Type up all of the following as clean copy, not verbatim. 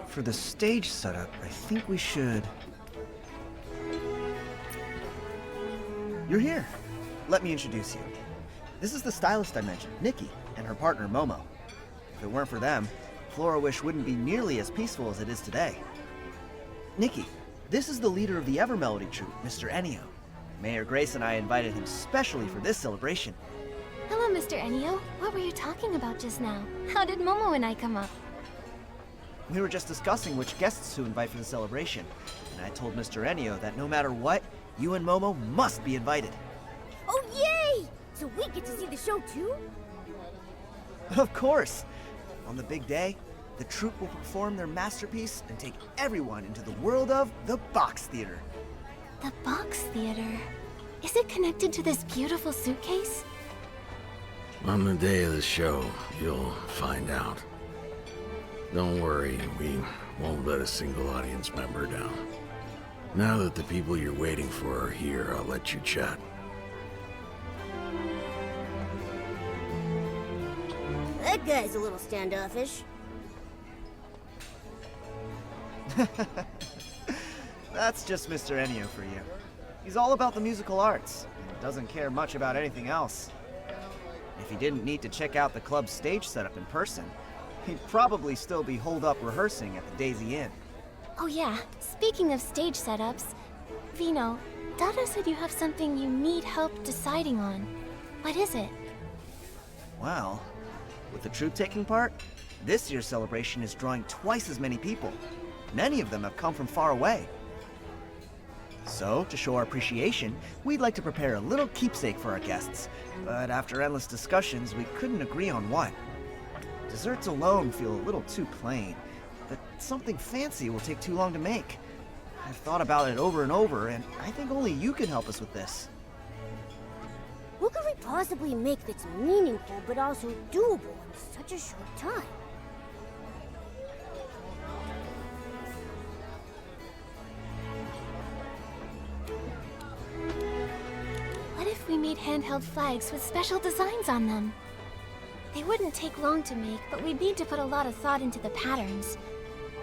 For the stage setup, I think we should... You're here. Let me introduce you. This is the stylist I mentioned, Nikki, and her partner, Momo. If it weren't for them, Flora Wish wouldn't be nearly as peaceful as it is today. Nikki, this is the leader of the Evermelody troupe, Mr. Ennio. Mayor Grace and I invited him specially for this celebration. Hello, Mr. Ennio. What were you talking about just now? How did Momo and I come up? We were just discussing which guests to invite for the celebration, and I told Mr. Ennio that no matter what, you and Momo must be invited. Oh, yay! So we get to see the show too? Of course! On the big day, the troupe will perform their masterpiece and take everyone into the world of the Box Theater. The Box Theater? Is it connected to this beautiful suitcase? On the day of the show, you'll find out. Don't worry, we won't let a single audience member down. Now that the people you're waiting for are here, I'll let you chat. That guy's a little standoffish. That's just Mr. Ennio for you. He's all about the musical arts, and doesn't care much about anything else. If he didn't need to check out the club's stage setup in person, he'd probably still be holed up rehearsing at the Daisy Inn. Oh yeah, speaking of stage setups, Vino, Dada said you have something you need help deciding on. What is it? Well, with the troupe taking part, this year's celebration is drawing twice as many people. Many of them have come from far away. So, to show our appreciation, we'd like to prepare a little keepsake for our guests. But after endless discussions, we couldn't agree on what. Desserts alone feel a little too plain, but something fancy will take too long to make. I've thought about it over and over, and I think only you can help us with this. What could we possibly make that's meaningful but also doable in such a short time? What if we made handheld flags with special designs on them? They wouldn't take long to make, but we'd need to put a lot of thought into the patterns.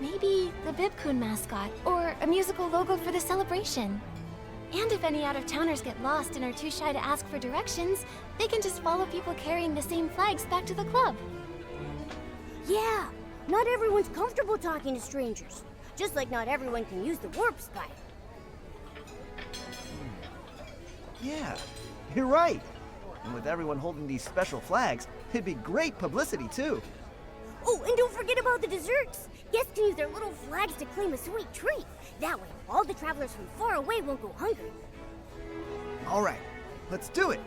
Maybe the Bibkun mascot, or a musical logo for the celebration. And if any out-of-towners get lost and are too shy to ask for directions, they can just follow people carrying the same flags back to the club. Yeah, not everyone's comfortable talking to strangers. Just like not everyone can use the warp spike. Yeah, you're right. And with everyone holding these special flags, it'd be great publicity too. Oh, and don't forget about the desserts. Guests can use their little flags to claim a sweet treat. That way, all the travelers from far away won't go hungry. All right, let's do it.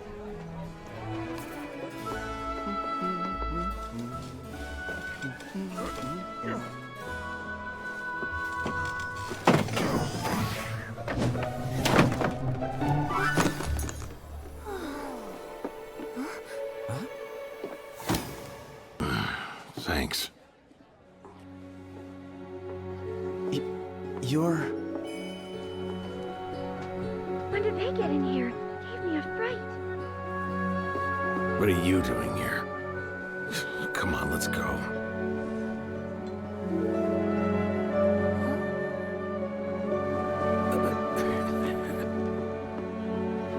Thanks. You're... When did they get in here? Gave me a fright. What are you doing here? Come on, let's go.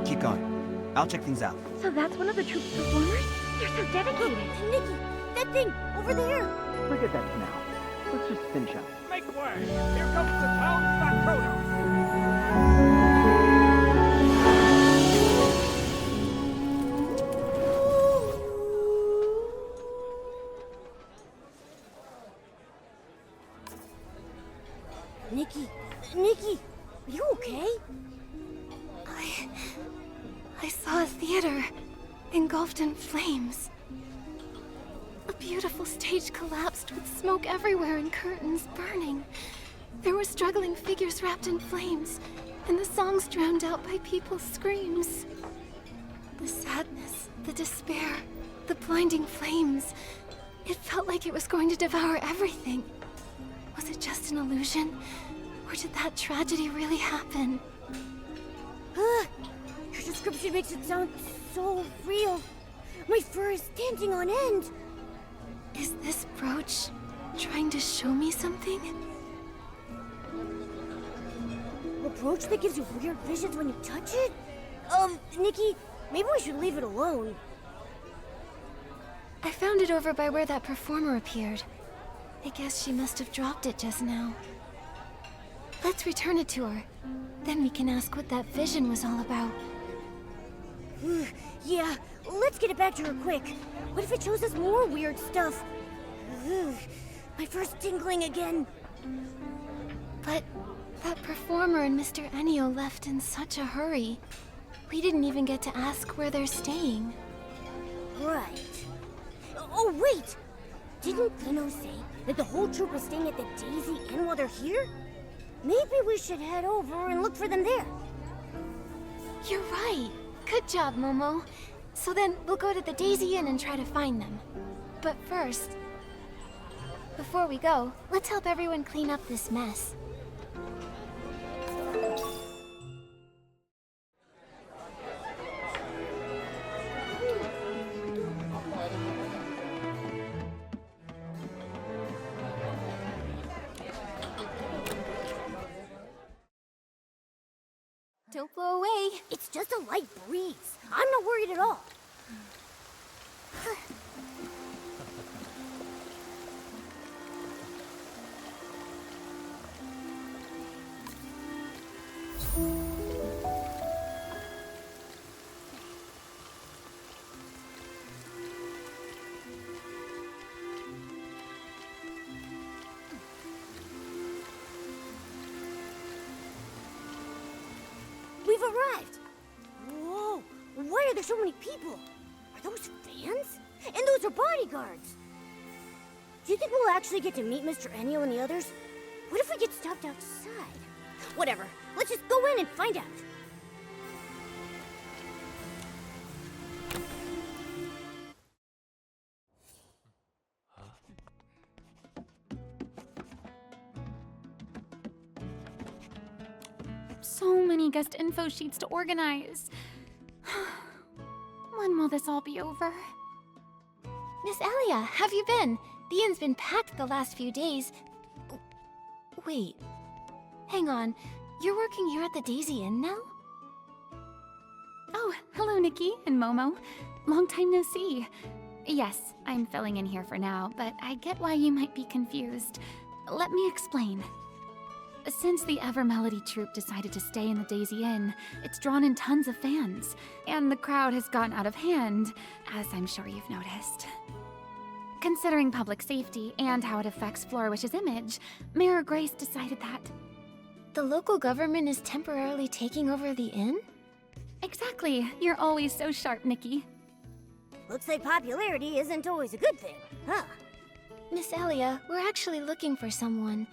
Keep going. I'll check things out. So that's one of the troupe's performers? They're so dedicated. Nikki, that thing, over there! Forget that for now. Let's just finish up. Make way! Here comes the town factotum! Nikki, are you okay? I saw a theater engulfed in flames. A beautiful stage collapsed with smoke everywhere and curtains burning. There were struggling figures wrapped in flames, and the songs drowned out by people's screams. The sadness, the despair, the blinding flames. It felt like it was going to devour everything. Was it just an illusion? Or did that tragedy really happen? Your description makes it sound so real. My fur is standing on end. Is this brooch trying to show me something? A brooch that gives you weird visions when you touch it? Nikki, maybe we should leave it alone. I found it over by where that performer appeared. I guess she must have dropped it just now. Let's return it to her. Then we can ask what that vision was all about. Yeah, let's get it back to her quick. What if it shows us more weird stuff? My fur's tingling again. But that performer and Mr. Enio left in such a hurry. We didn't even get to ask where they're staying. Right. Oh, wait! Didn't Kino say that the whole troop is staying at the Daisy Inn while they're here? Maybe we should head over and look for them there. You're right. Good job, Momo. So then, we'll go to the Daisy Inn and try to find them. But first, before we go, let's help everyone clean up this mess. Don't blow away. It's just a light breeze. I'm not worried at all. We've arrived! Whoa! Why are there so many people? Are those fans? And those are bodyguards! Do you think we'll actually get to meet Mr. Enio and the others? What if we get stopped outside? Whatever, let's just go in and find out. So many guest info sheets to organize. When will this all be over? Miss Elia, have you been? The inn's been packed the last few days. Wait. Hang on. You're working here at the Daisy Inn now? Oh, hello, Nikki and Momo. Long time no see. Yes, I'm filling in here for now, but I get why you might be confused. Let me explain. Since the Evermelody troupe decided to stay in the Daisy Inn, it's drawn in tons of fans, and the crowd has gotten out of hand, as I'm sure you've noticed. Considering public safety and how it affects Flourish's image, Mayor Grace decided that... The local government is temporarily taking over the inn? Exactly. You're always so sharp, Nikki. Looks like popularity isn't always a good thing, huh? Miss Elia, we're actually looking for someone.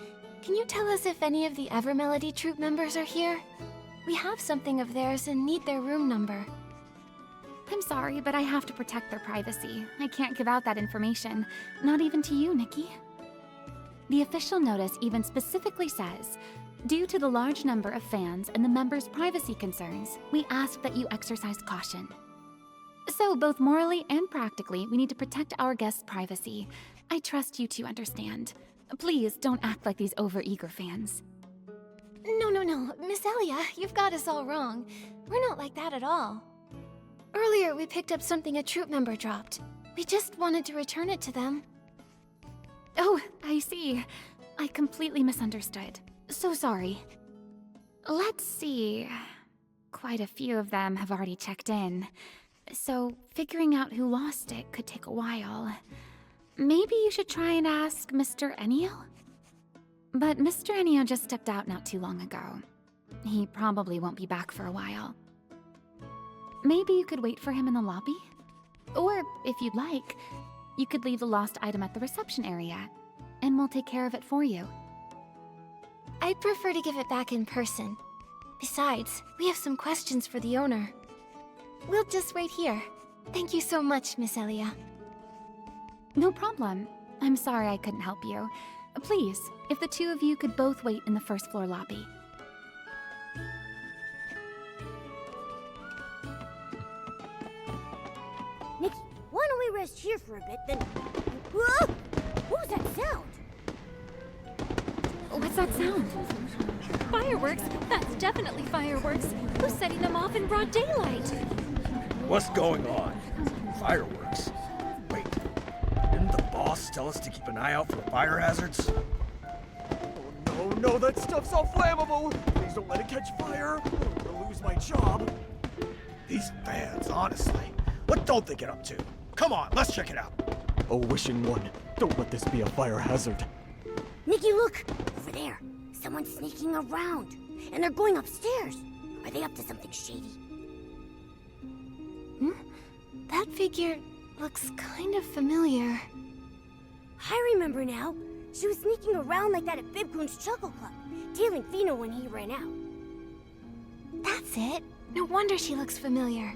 Can you tell us if any of the Evermelody troupe members are here? We have something of theirs and need their room number. I'm sorry, but I have to protect their privacy. I can't give out that information. Not even to you, Nikki. The official notice even specifically says, due to the large number of fans and the members' privacy concerns, we ask that you exercise caution. So, both morally and practically, we need to protect our guests' privacy. I trust you to understand. Please don't act like these overeager fans. No. Miss Elia, you've got us all wrong. We're not like that at all. Earlier, we picked up something a troop member dropped. We just wanted to return it to them. Oh, I see. I completely misunderstood. So sorry. Let's see. Quite a few of them have already checked in. So figuring out who lost it could take a while. Maybe you should try and ask Mr. Enio? But Mr. Enio just stepped out not too long ago. He probably won't be back for a while. Maybe you could wait for him in the lobby? Or, if you'd like, you could leave the lost item at the reception area, and we'll take care of it for you. I'd prefer to give it back in person. Besides, we have some questions for the owner. We'll just wait here. Thank you so much, Miss Elia. No problem. I'm sorry I couldn't help you. Please, if the two of you could both wait in the first floor lobby. Nikki, why don't we rest here for a bit, then... Whoa! What was that sound? What's that sound? Fireworks? That's definitely fireworks. Who's setting them off in broad daylight? What's going on? Fireworks? Wait, didn't the boss tell us to keep an eye out for fire hazards? Oh no, that stuff's all flammable! Please don't let it catch fire! I don't want to lose my job! These fans, honestly. What don't they get up to? Come on, let's check it out. Oh, wishing one, don't let this be a fire hazard. Nikki, look! Over there. Someone's sneaking around. And they're going upstairs. Are they up to something shady? That figure looks kind of familiar. I remember now. She was sneaking around like that at Bibcoon's Chuckle Club, tailing Fino when he ran out. That's it. No wonder she looks familiar.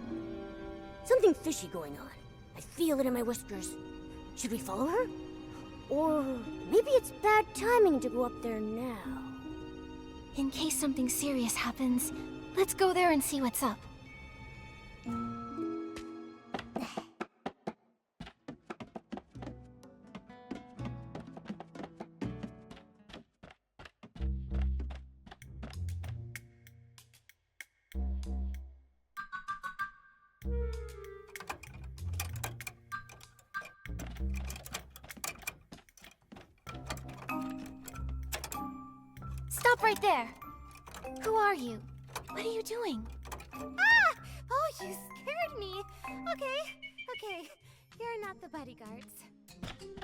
Something fishy going on. I feel it in my whiskers. Should we follow her? Or maybe it's bad timing to go up there now. In case something serious happens, let's go there and see what's up. Stop right there! Who are you? What are you doing? Ah! Oh, you scared me. Okay. You're not the bodyguards.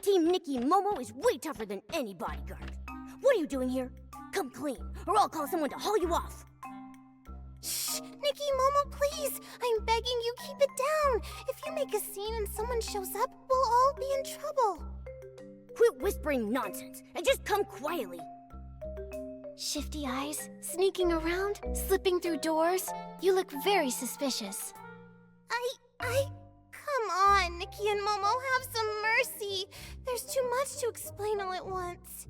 Team Nikki Momo is way tougher than any bodyguard. What are you doing here? Come clean, or I'll call someone to haul you off. Shh! Nikki, Momo, please! I'm begging you, keep it down! If you make a scene and someone shows up, we'll all be in trouble. Quit whispering nonsense, and just come quietly. Shifty eyes, sneaking around, slipping through doors. You look very suspicious. Come on, Nikki and Momo, have some mercy. There's too much to explain all at once.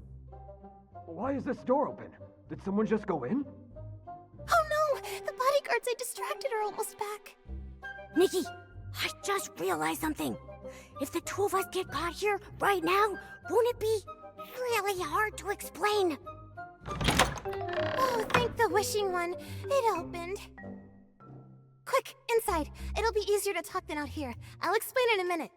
Why is this door open? Did someone just go in? Oh no! The bodyguards I distracted are almost back. Nikki, I just realized something. If the two of us get caught here right now, won't it be really hard to explain? Oh, thank the wishing one. It opened. Quick, inside. It'll be easier to talk than out here. I'll explain in a minute.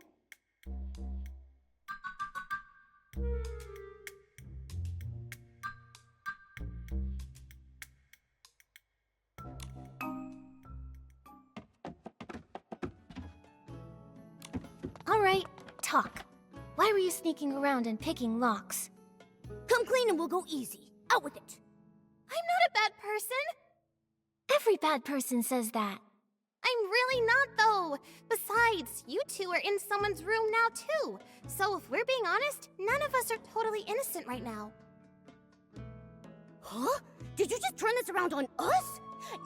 All right, talk. Why were you sneaking around and picking locks? Come clean and we'll go easy. Out with it. I'm not a bad person. Every bad person says that. I'm really not, though. Besides, you two are in someone's room now, too. So if we're being honest, none of us are totally innocent right now. Huh? Did you just turn this around on us?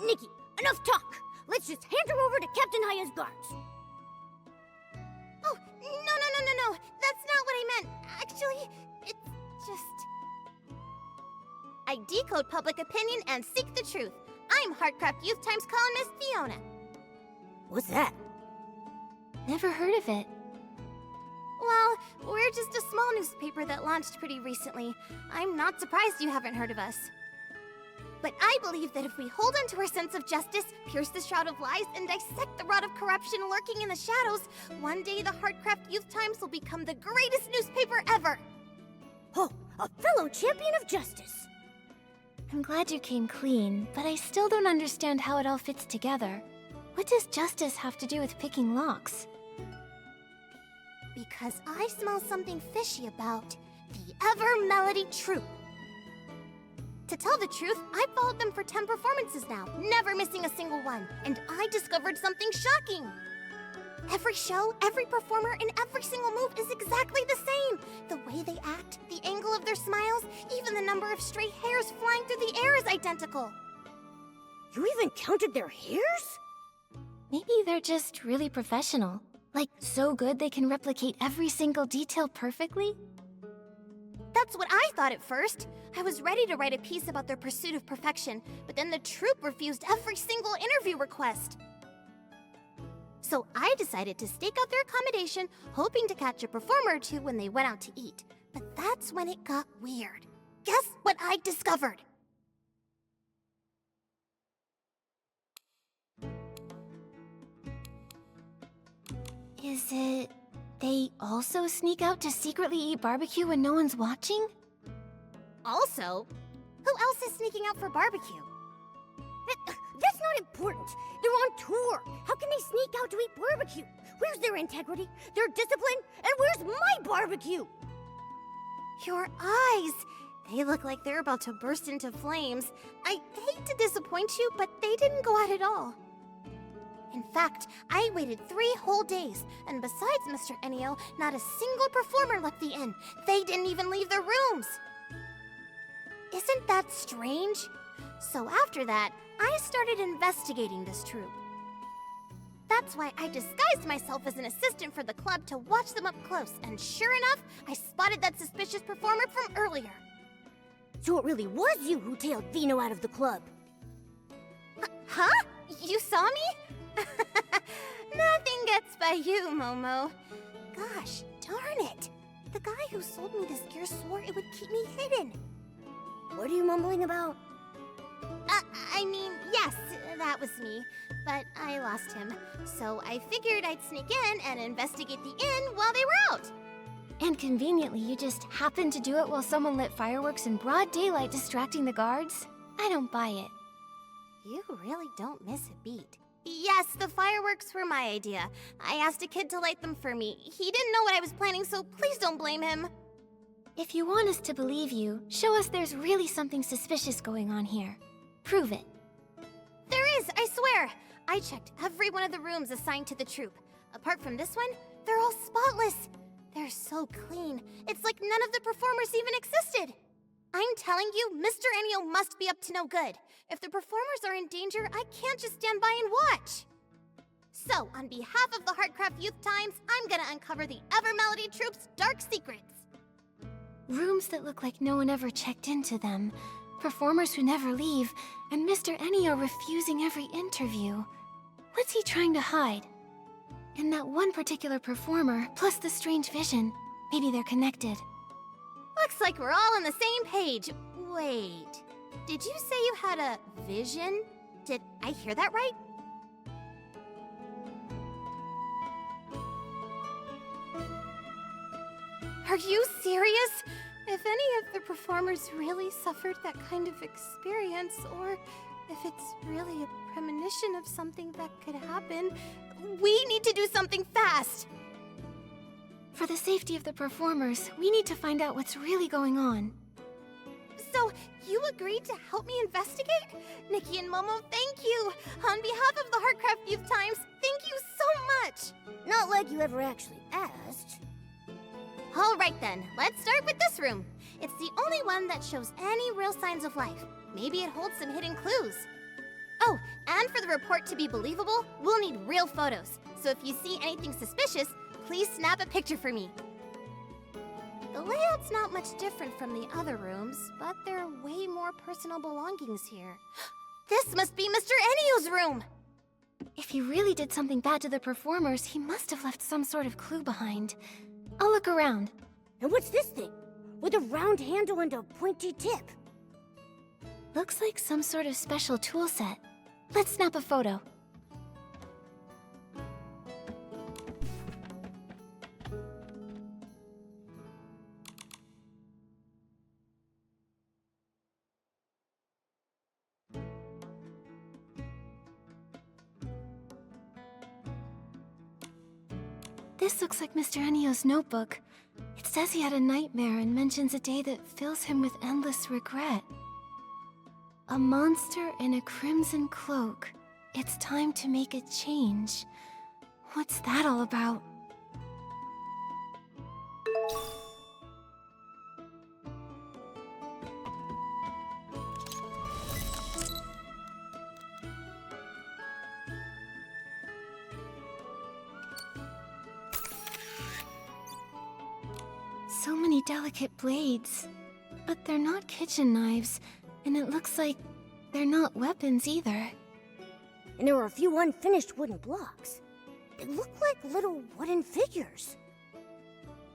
Nikki, enough talk. Let's just hand her over to Captain Haya's guards. Oh, no. That's not what I meant. Actually, it's just... I decode public opinion and seek the truth. I'm Heartcraft Youth Times columnist Fiona. What's that? Never heard of it. Well, we're just a small newspaper that launched pretty recently. I'm not surprised you haven't heard of us. But I believe that if we hold on to our sense of justice, pierce the shroud of lies, and dissect the rot of corruption lurking in the shadows, one day the Heartcraft Youth Times will become the greatest newspaper ever! Oh, a fellow champion of justice. I'm glad you came clean, but I still don't understand how it all fits together. What does justice have to do with picking locks? Because I smell something fishy about the Ever Melody Troupe. To tell the truth, I've followed them for 10 performances now, never missing a single one, and I discovered something shocking. Every show, every performer, and every single move is exactly the same. The way they act, the angle of their smiles, even the number of stray hairs flying through the air is identical. You even counted their hairs? Maybe they're just really professional. Like, so good they can replicate every single detail perfectly? That's what I thought at first. I was ready to write a piece about their pursuit of perfection, but then the troupe refused every single interview request. So I decided to stake out their accommodation, hoping to catch a performer or two when they went out to eat. But that's when it got weird. Guess what I discovered? Is it... they also sneak out to secretly eat barbecue when no one's watching? Also, who else is sneaking out for barbecue? That's not important. They're on tour. How can they sneak out to eat barbecue? Where's their integrity, their discipline, and where's my barbecue? Your eyes! They look like they're about to burst into flames. I hate to disappoint you, but they didn't go out at all. In fact, I waited 3 whole days, and besides Mr. Enio, not a single performer left the inn. They didn't even leave their rooms. Isn't that strange? So after that, I started investigating this troupe. That's why I disguised myself as an assistant for the club to watch them up close, and sure enough, I spotted that suspicious performer from earlier. So it really was you who tailed Vino out of the club. Huh? You saw me? Nothing gets by you, Momo. Gosh, darn it. The guy who sold me this gear swore it would keep me hidden. What are you mumbling about? I mean, yes, that was me. But I lost him. So I figured I'd sneak in and investigate the inn while they were out. And conveniently, you just happened to do it while someone lit fireworks in broad daylight distracting the guards? I don't buy it. You really don't miss a beat. Yes, the fireworks were my idea. I asked a kid to light them for me. He didn't know what I was planning, so please don't blame him. If you want us to believe you, show us there's really something suspicious going on here. Prove it. There is, I swear. I checked every one of the rooms assigned to the troupe. Apart from this one, they're all spotless. They're so clean. It's like none of the performers even existed. I'm telling you, Mr. Enio must be up to no good. If the performers are in danger, I can't just stand by and watch. So, on behalf of the Heartcraft Youth Times, I'm gonna uncover the Evermelody Troupe's dark secrets. Rooms that look like no one ever checked into them. Performers who never leave, and Mr. Enio refusing every interview. What's he trying to hide? And that one particular performer, plus the strange vision. Maybe they're connected. Looks like we're all on the same page. Wait, did you say you had a vision? Did I hear that right? Are you serious? If any of the performers really suffered that kind of experience, or if it's really a premonition of something that could happen, we need to do something fast! For the safety of the performers, we need to find out what's really going on. So, you agreed to help me investigate? Nikki and Momo, thank you! On behalf of the Heartcraft Youth Times, thank you so much! Not like you ever actually asked. Alright then, let's start with this room. It's the only one that shows any real signs of life. Maybe it holds some hidden clues. Oh, and for the report to be believable, we'll need real photos. So if you see anything suspicious, please snap a picture for me. The layout's not much different from the other rooms, but there are way more personal belongings here. This must be Mr. Enio's room! If he really did something bad to the performers, he must have left some sort of clue behind. I'll look around. And what's this thing? With a round handle and a pointy tip. Looks like some sort of special tool set. Let's snap a photo. This looks like Mr. Enio's notebook. It says he had a nightmare and mentions a day that fills him with endless regret. A monster in a crimson cloak. It's time to make a change. What's that all about? So many delicate blades. But they're not kitchen knives, and it looks like they're not weapons either. And there were a few unfinished wooden blocks. They look like little wooden figures.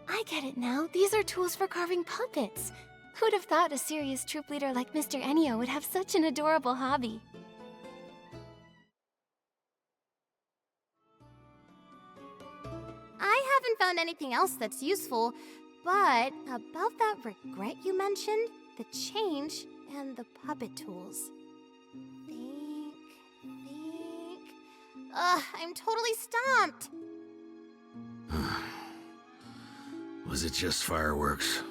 I get it now. These are tools for carving puppets. Who'd have thought a serious troop leader like Mr. Ennio would have such an adorable hobby? I haven't found anything else that's useful, but about that regret you mentioned, the change, and the puppet tools. Think. I'm totally stumped. Was it just fireworks?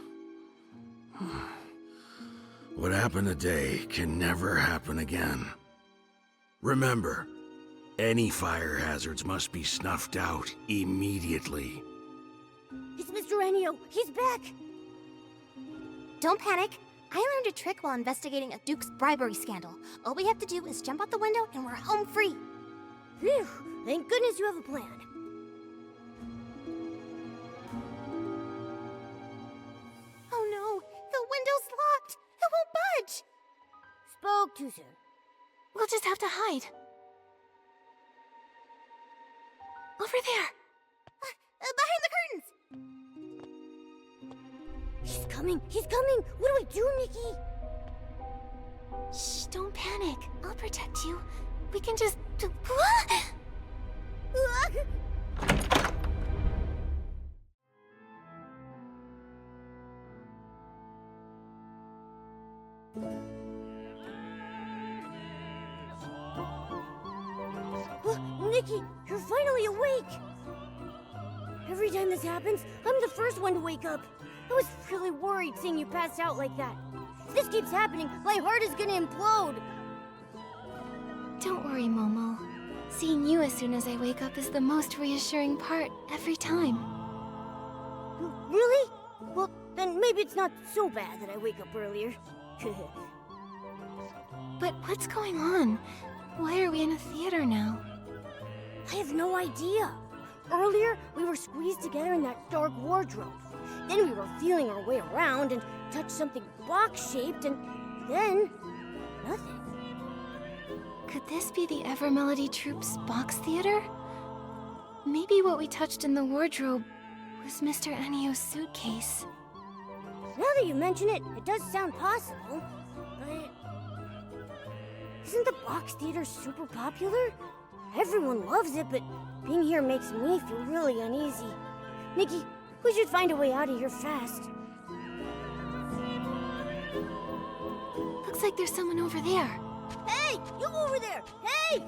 What happened today can never happen again. Remember, any fire hazards must be snuffed out immediately. It's Mr. Ennio. He's back. Don't panic. I learned a trick while investigating a Duke's bribery scandal. All we have to do is jump out the window and we're home free. Phew, thank goodness you have a plan. Oh no, the window's locked. It won't budge. Spoke too soon. We'll just have to hide. Over there! Behind the curtains! He's coming! He's coming! What do we do, Nikki? Shh, don't panic. I'll protect you. We can just... Nikki, you're finally awake! Every time this happens, I'm the first one to wake up. I was really worried seeing you pass out like that. If this keeps happening, my heart is gonna implode. Don't worry, Momo. Seeing you as soon as I wake up is the most reassuring part every time. Really? Well, then maybe it's not so bad that I wake up earlier. But what's going on? Why are we in a theater now? I have no idea. Earlier, we were squeezed together in that dark wardrobe. Then we were feeling our way around and touched something box-shaped, and then... nothing. Could this be the Ever Melody Troupe's box theater? Maybe what we touched in the wardrobe was Mr. Ennio's suitcase. Now that you mention it, it does sound possible, but... Isn't the box theater super popular? Everyone loves it, but being here makes me feel really uneasy. Nikki, we should find a way out of here fast. Looks like there's someone over there. Hey! You over there! Hey!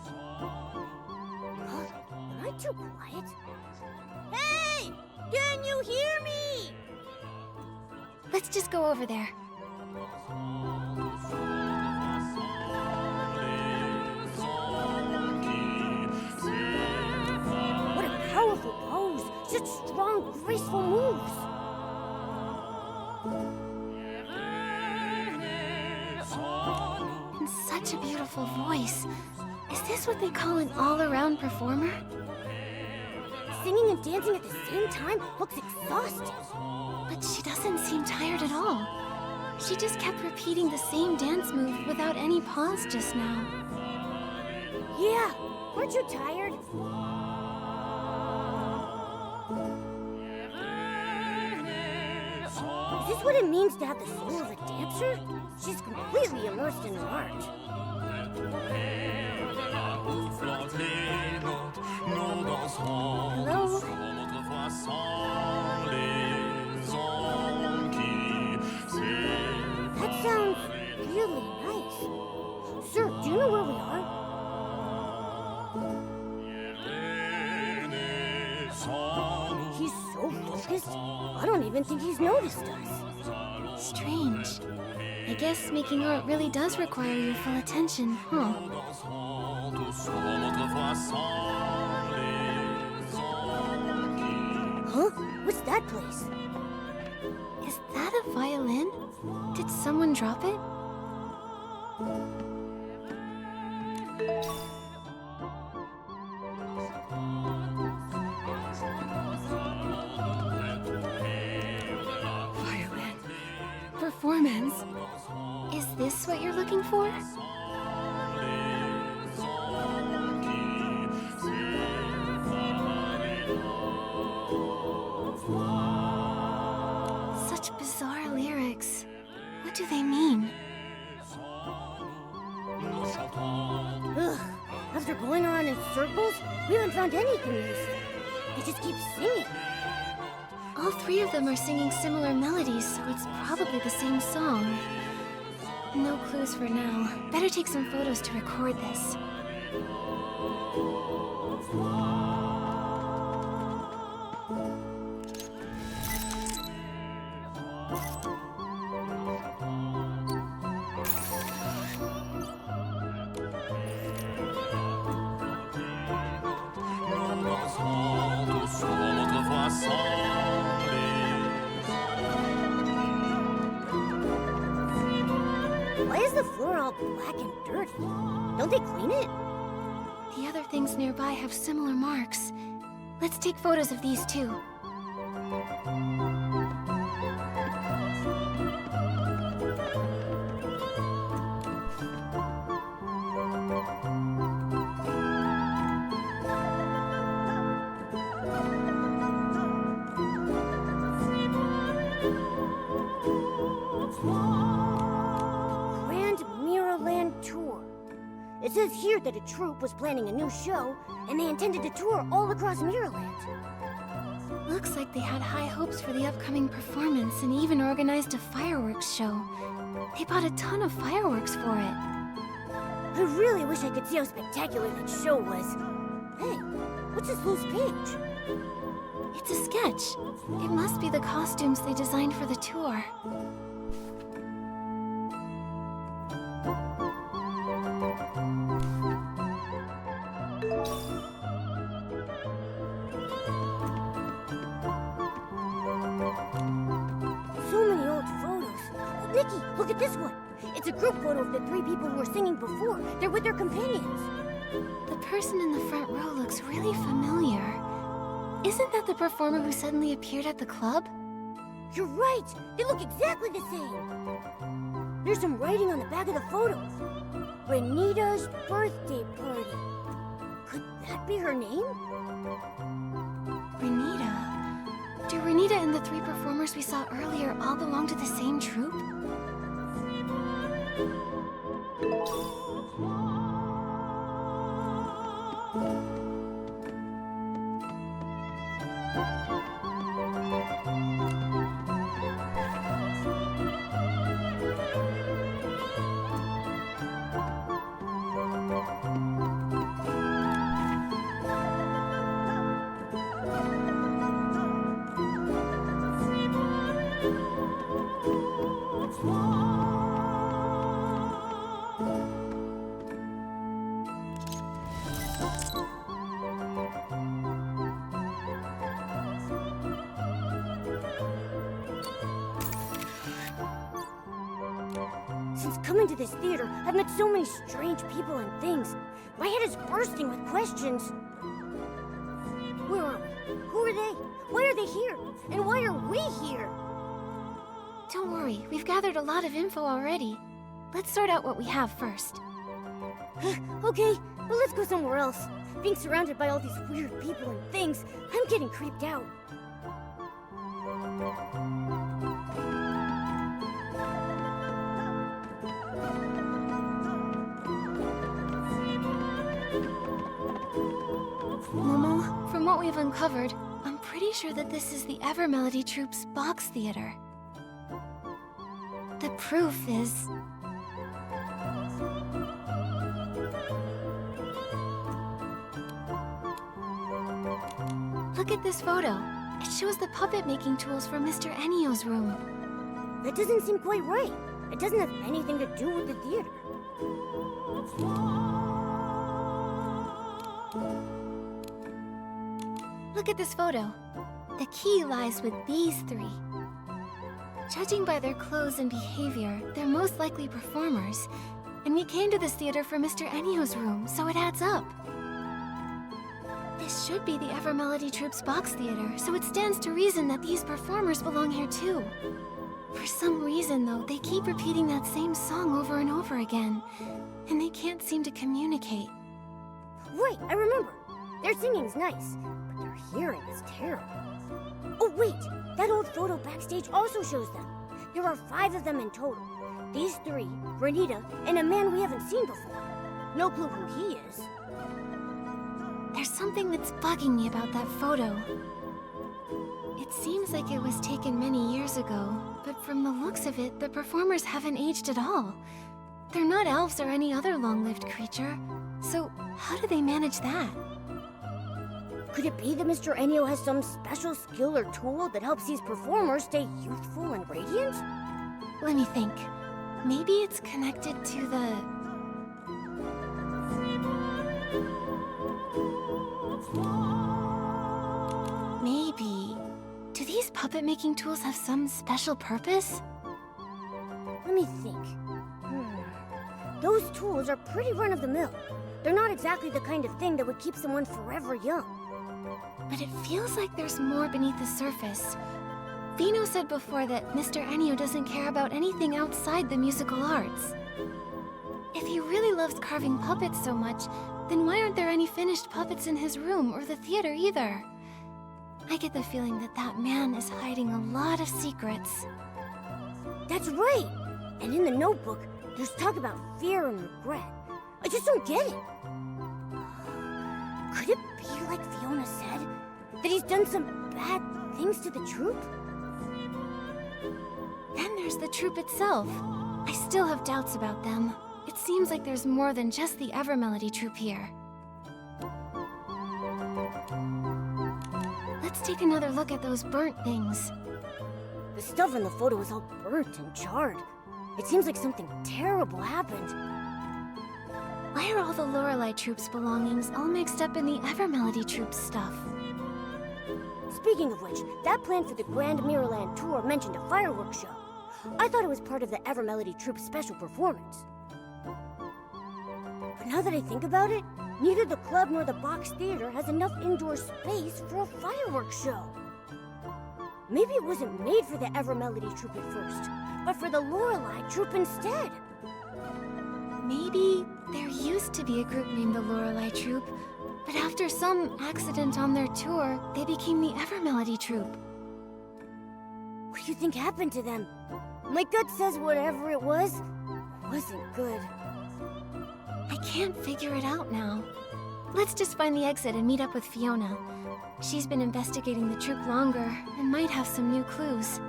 Huh? Am I too quiet? Hey! Can you hear me? Let's just go over there. What a powerful pose! Such strong, graceful moves! And such a beautiful voice. Is this what they call an all-around performer? Singing and dancing at the same time looks exhausting. But she doesn't seem tired at all. She just kept repeating the same dance move without any pause just now. Yeah, aren't you tired? Is this what it means to have the soul of a dancer? She's completely immersed in her art. Hello? That sounds really nice. Sir, do you know where we are? He's so focused, I don't even think he's noticed us. Strange. I guess making art really does require your full attention, huh? Huh? What's that place? Is that a violin? Did someone drop it? Is this what you're looking for? Such bizarre lyrics. What do they mean? Ugh, after going around in circles, we haven't found anything useful. They just keep singing. All three of them are singing similar melodies, so it's probably the same song. No clues for now. Better take some photos to record this. Why is the floor all black and dirty? Don't they clean it? The other things nearby have similar marks. Let's take photos of these too. It says here that a troupe was planning a new show, and they intended to tour all across Mirrorland. Looks like they had high hopes for the upcoming performance and even organized a fireworks show. They bought a ton of fireworks for it. I really wish I could see how spectacular that show was. Hey, what's this loose page? It's a sketch. It must be the costumes they designed for the tour. Nikki, look at this one. It's a group photo of the three people who were singing before. They're with their companions. The person in the front row looks really familiar. Isn't that the performer who suddenly appeared at the club? You're right. They look exactly the same. There's some writing on the back of the photo. Renita's birthday party. Could that be her name? Renita? Do Renita and the three performers we saw earlier all belong to the same troupe? Since coming to this theater, I've met so many strange people and things. My head is bursting with questions. Where are we? Who are they? Why are they here? And why are we here? Don't worry, we've gathered a lot of info already. Let's sort out what we have first. Okay, but let's go somewhere else. Being surrounded by all these weird people and things, I'm getting creeped out. Momo, from what we've uncovered, I'm pretty sure that this is the Evermelody Troupe's box theater. The proof is... Look at this photo. It shows the puppet-making tools from Mr. Ennio's room. That doesn't seem quite right. It doesn't have anything to do with the theater. Look at this photo. The key lies with these three. Judging by their clothes and behavior, they're most likely performers. And we came to this theater for Mr. Ennio's room, so it adds up. This should be the Evermelody Troupe's box theater, so it stands to reason that these performers belong here too. For some reason, though, they keep repeating that same song over and over again, and they can't seem to communicate. Right, I remember. Their singing's nice, but their hearing is terrible. Oh wait, that old photo backstage also shows them. There are 5 of them in total. These 3, Renita, and a man we haven't seen before. No clue who he is. There's something that's bugging me about that photo. It seems like it was taken many years ago, but from the looks of it, the performers haven't aged at all. They're not elves or any other long-lived creature, so how do they manage that? Could it be that Mr. Enio has some special skill or tool that helps these performers stay youthful and radiant? Let me think. Maybe it's connected to the... Maybe... Do these puppet-making tools have some special purpose? Let me think. Those tools are pretty run-of-the-mill. They're not exactly the kind of thing that would keep someone forever young. But it feels like there's more beneath the surface. Vino said before that Mr. Enio doesn't care about anything outside the musical arts. If he really loves carving puppets so much, then why aren't there any finished puppets in his room or the theater either? I get the feeling that that man is hiding a lot of secrets. That's right! And in the notebook, there's talk about fear and regret. I just don't get it. Could it be like Fiona said? That he's done some bad things to the troupe? Then there's the troupe itself. I still have doubts about them. It seems like there's more than just the Evermelody troupe here. Let's take another look at those burnt things. The stuff in the photo is all burnt and charred. It seems like something terrible happened. Why are all the Lorelei troupe's belongings all mixed up in the Evermelody troupe's stuff? Speaking of which, that plan for the Grand Mirrorland tour mentioned a fireworks show. I thought it was part of the Evermelody troupe's special performance. But now that I think about it, neither the club nor the box theater has enough indoor space for a fireworks show. Maybe it wasn't made for the Evermelody troupe at first, but for the Lorelei troupe instead. Maybe there used to be a group named the Lorelei troupe, but after some accident on their tour, they became the Evermelody troupe. What do you think happened to them? My gut says whatever it was wasn't good. I can't figure it out now. Let's just find the exit and meet up with Fiona. She's been investigating the troupe longer and might have some new clues.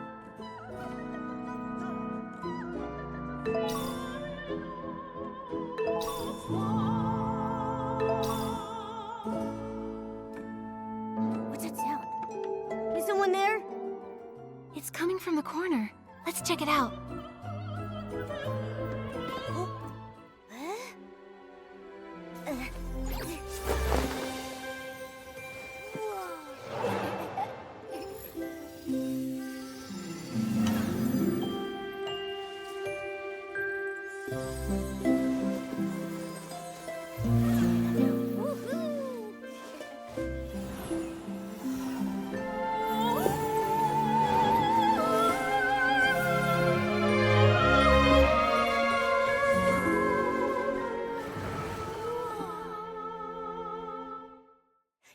What's that sound? Is someone there? It's coming from the corner. Let's check it out.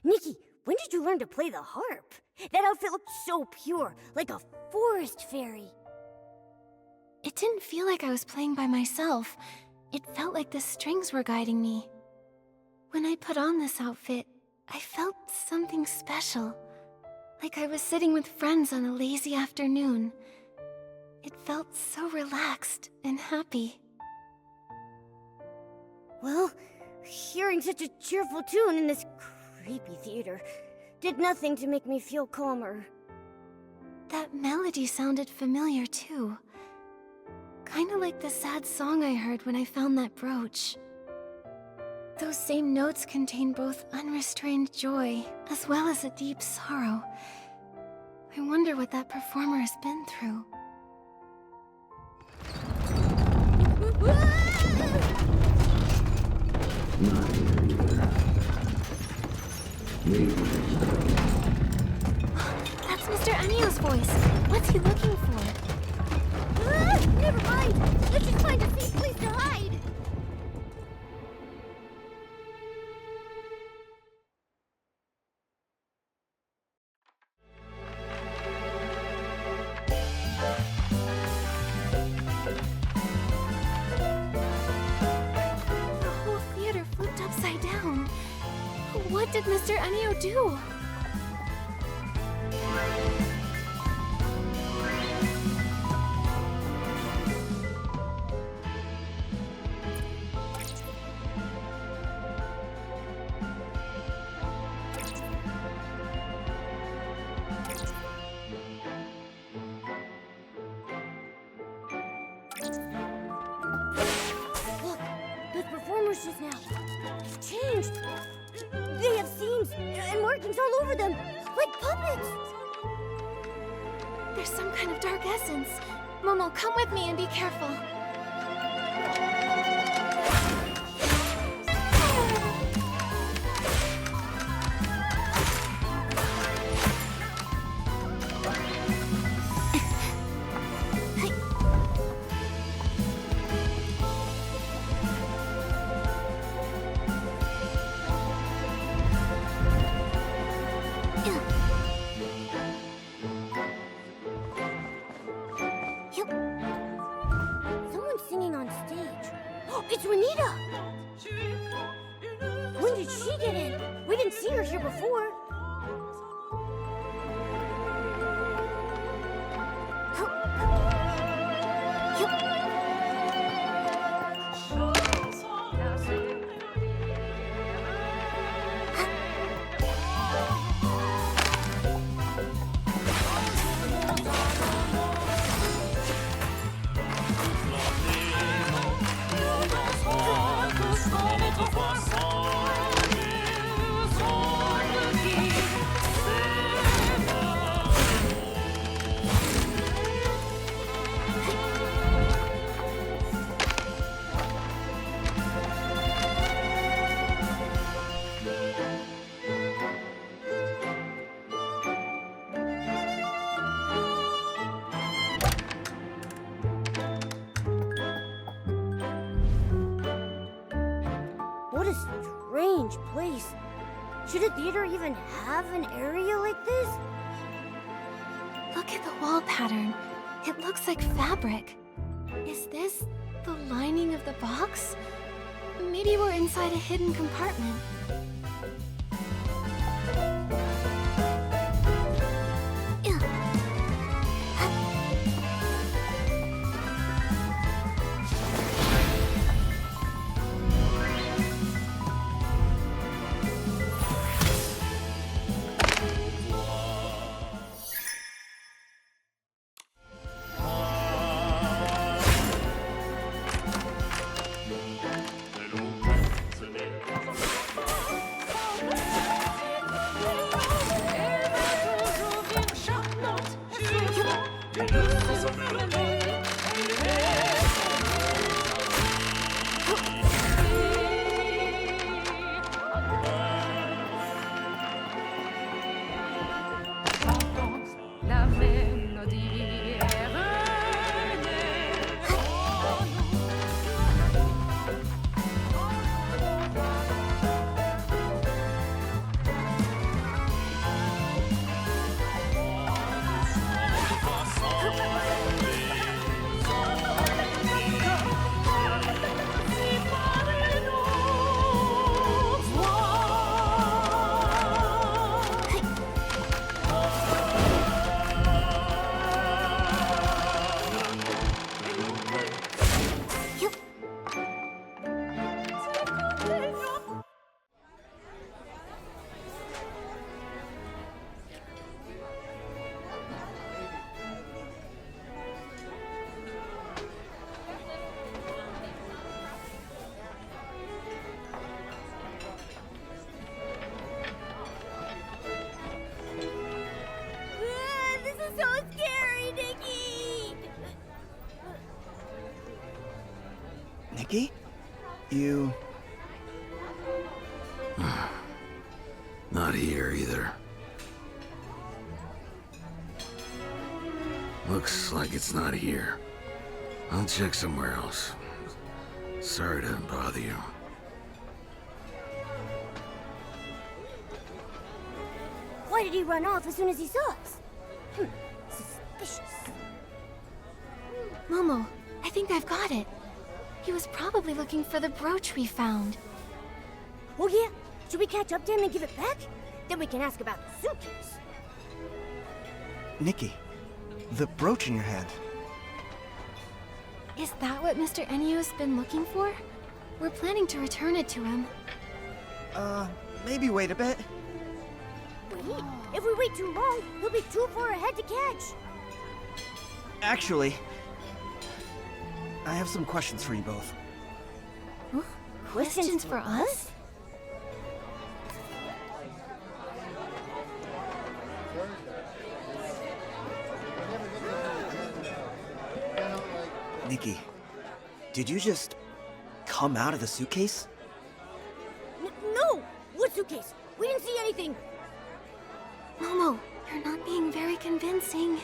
Nikki, when did you learn to play the harp? That outfit looked so pure, like a forest fairy. It didn't feel like I was playing by myself. It felt like the strings were guiding me. When I put on this outfit, I felt something special. Like I was sitting with friends on a lazy afternoon. It felt so relaxed and happy. Well, hearing such a cheerful tune in this creepy theater did nothing to make me feel calmer. That melody sounded familiar too. Kinda like the sad song I heard when I found that brooch. Those same notes contain both unrestrained joy as well as a deep sorrow. I wonder what that performer has been through. That's Mr. Enio's voice. What's he looking for? What did Mr. Enio do? Look, those performers just now. They've changed. They have seams and markings all over them, like puppets. There's some kind of dark essence. Momo, come with me and be careful. Someone's singing on stage. It's Renita! When did she get in? We didn't see her here before. What a strange place. Should a theater even have an area like this? Look at the wall pattern. It looks like fabric. Is this the lining of the box? Maybe we're inside a hidden compartment. La mélodie est This is so scary, Nikki! Nikki? You... Not here either. Looks like it's not here. I'll check somewhere else. Sorry to bother you. Why did he run off as soon as he saw us? Suspicious. Momo, I think I've got it. He was probably looking for the brooch we found. Oh yeah, Should we catch up to him and give it back? Then we can ask about the suitcase. Nikki, the brooch in your hand. Is that what Mr. Enio's been looking for? We're planning to return it to him. Maybe wait a bit. Wait, if we wait too long, he'll be too far ahead to catch. Actually, I have some questions for you both. Huh? Questions for us? Nikki, did you just come out of the suitcase? No! What suitcase? We didn't see anything! Momo, you're not being very convincing.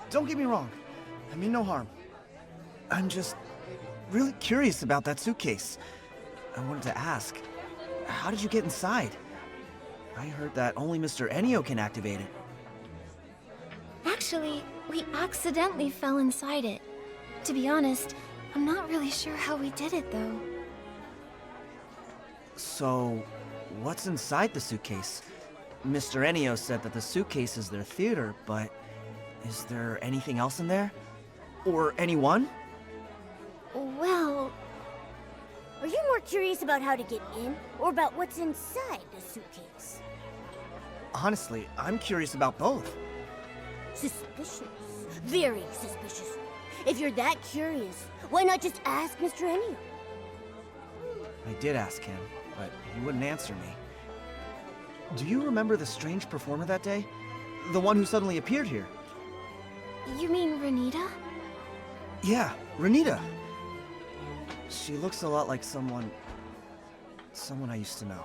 Don't get me wrong. I mean no harm. I'm just really curious about that suitcase. I wanted to ask, how did you get inside? I heard that only Mr. Enio can activate it. Actually, we accidentally fell inside it. To be honest, I'm not really sure how we did it, though. So, what's inside the suitcase? Mr. Enio said that the suitcase is their theater, but is there anything else in there? Or anyone? Well... Are you more curious about how to get in, or about what's inside the suitcase? Honestly, I'm curious about both. Suspicious. Very suspicious. If you're that curious, why not just ask Mr. Enio? I did ask him, but he wouldn't answer me. Do you remember the strange performer that day? The one who suddenly appeared here? You mean Renita? Yeah, Renita. She looks a lot like someone I used to know.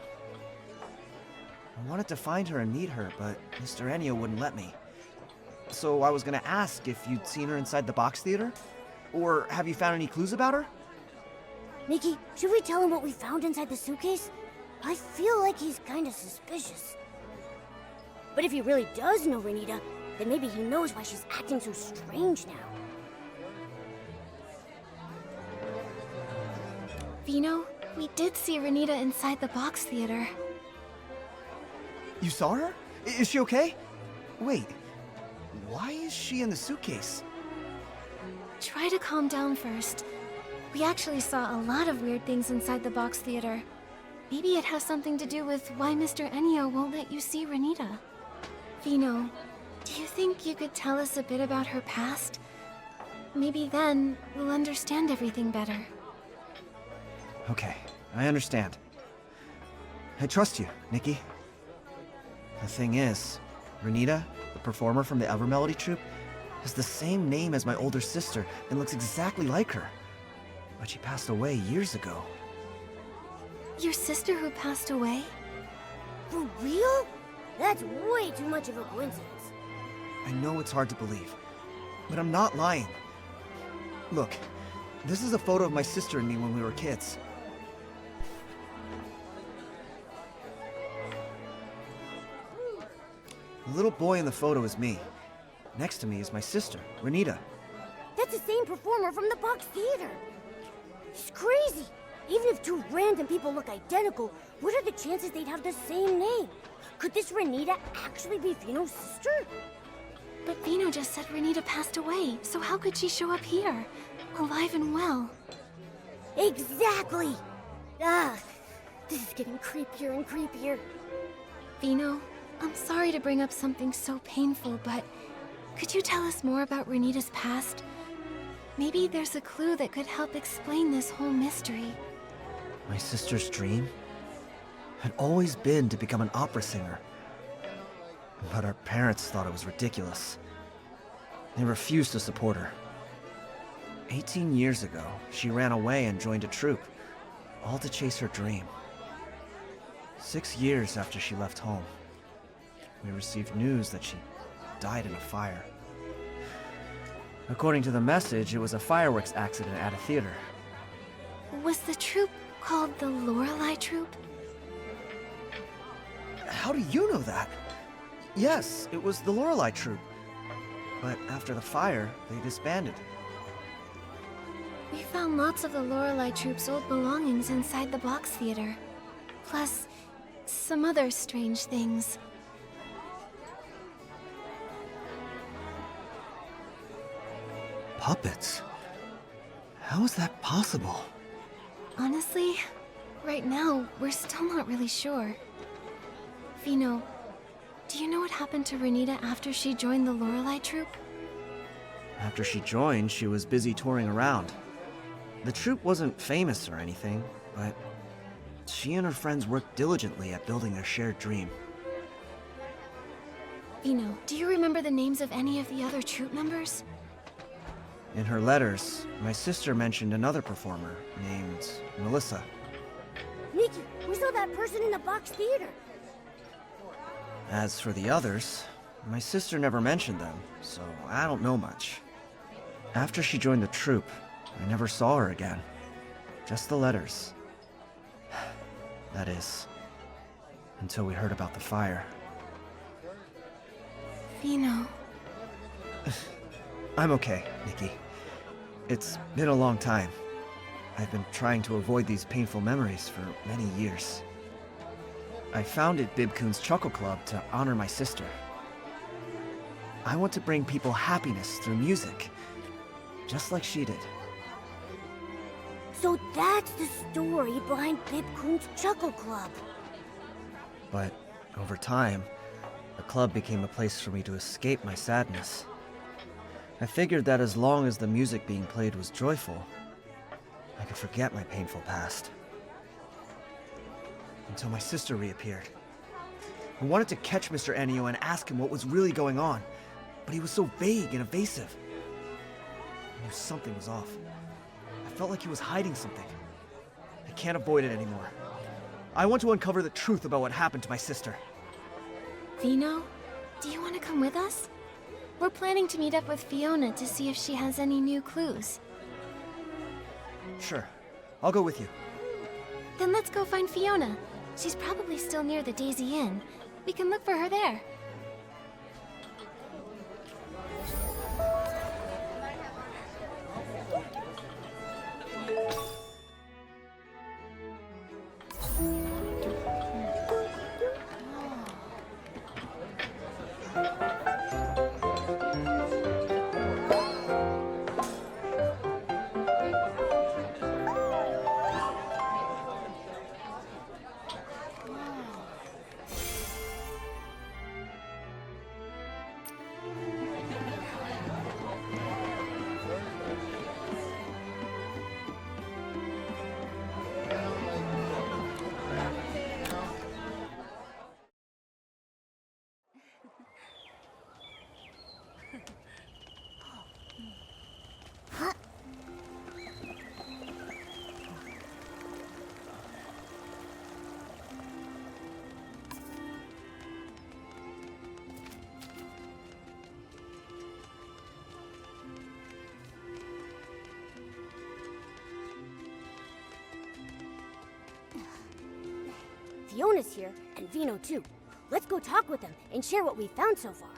I wanted to find her and meet her, but Mr. Enio wouldn't let me. So I was gonna ask if you'd seen her inside the box theater? Or have you found any clues about her? Nikki, should we tell him what we found inside the suitcase? I feel like he's kinda suspicious. But if he really does know Renita, then maybe he knows why she's acting so strange now. Vino, we did see Renita inside the box theater. You saw her? Is she okay? Wait, why is she in the suitcase? Try to calm down first. We actually saw a lot of weird things inside the box theater. Maybe it has something to do with why Mr. Enio won't let you see Renita. Vino, do you think you could tell us a bit about her past? Maybe then we'll understand everything better. Okay, I understand. I trust you, Nikki. The thing is, Renita, the performer from the Evermelody troupe, has the same name as my older sister and looks exactly like her. But she passed away years ago. Your sister who passed away? For real? That's way too much of a coincidence. I know it's hard to believe, but I'm not lying. Look, this is a photo of my sister and me when we were kids. The little boy in the photo is me. Next to me is my sister, Renita. That's the same performer from the box theater. It's crazy. Even if two random people look identical, what are the chances they'd have the same name? Could this Renita actually be Vino's sister? But Vino just said Renita passed away, so how could she show up here? Alive and well. Exactly! Ah, this is getting creepier and creepier. Vino, I'm sorry to bring up something so painful, but could you tell us more about Renita's past? Maybe there's a clue that could help explain this whole mystery. My sister's dream had always been to become an opera singer. But our parents thought it was ridiculous. They refused to support her. 18 years ago, she ran away and joined a troupe, all to chase her dream. 6 years after she left home, we received news that she died in a fire. According to the message, it was a fireworks accident at a theater. Was the troupe called the Lorelei Troupe? How do you know that? Yes, it was the Lorelei troupe. But after the fire, they disbanded. We found lots of the Lorelei Troupe's old belongings inside the box theater. Plus, some other strange things. Puppets? How is that possible? Honestly, right now, we're still not really sure. Vino, do you know what happened to Renita after she joined the Lorelei troupe? After she joined, she was busy touring around. The troupe wasn't famous or anything, but she and her friends worked diligently at building their shared dream. Vino, do you remember the names of any of the other troupe members? In her letters, my sister mentioned another performer named Melissa. Nikki, we saw that person in the box theater. As for the others, my sister never mentioned them, so I don't know much. After she joined the troupe, I never saw her again. Just the letters. That is, until we heard about the fire. Vino. I'm okay, Nikki. It's been a long time. I've been trying to avoid these painful memories for many years. I founded Bibcoon's Chuckle Club to honor my sister. I want to bring people happiness through music, just like she did. So that's the story behind Bibcoon's Chuckle Club. But over time, the club became a place for me to escape my sadness. I figured that as long as the music being played was joyful, I could forget my painful past. Until my sister reappeared. I wanted to catch Mr. Ennio and ask him what was really going on, but he was so vague and evasive. I knew something was off. I felt like he was hiding something. I can't avoid it anymore. I want to uncover the truth about what happened to my sister. Vino, do you want to come with us? We're planning to meet up with Fiona to see if she has any new clues. Sure, I'll go with you. Then let's go find Fiona. She's probably still near the Daisy Inn. We can look for her there. Fiona's here, and Vino too. Let's go talk with them and share what we found so far.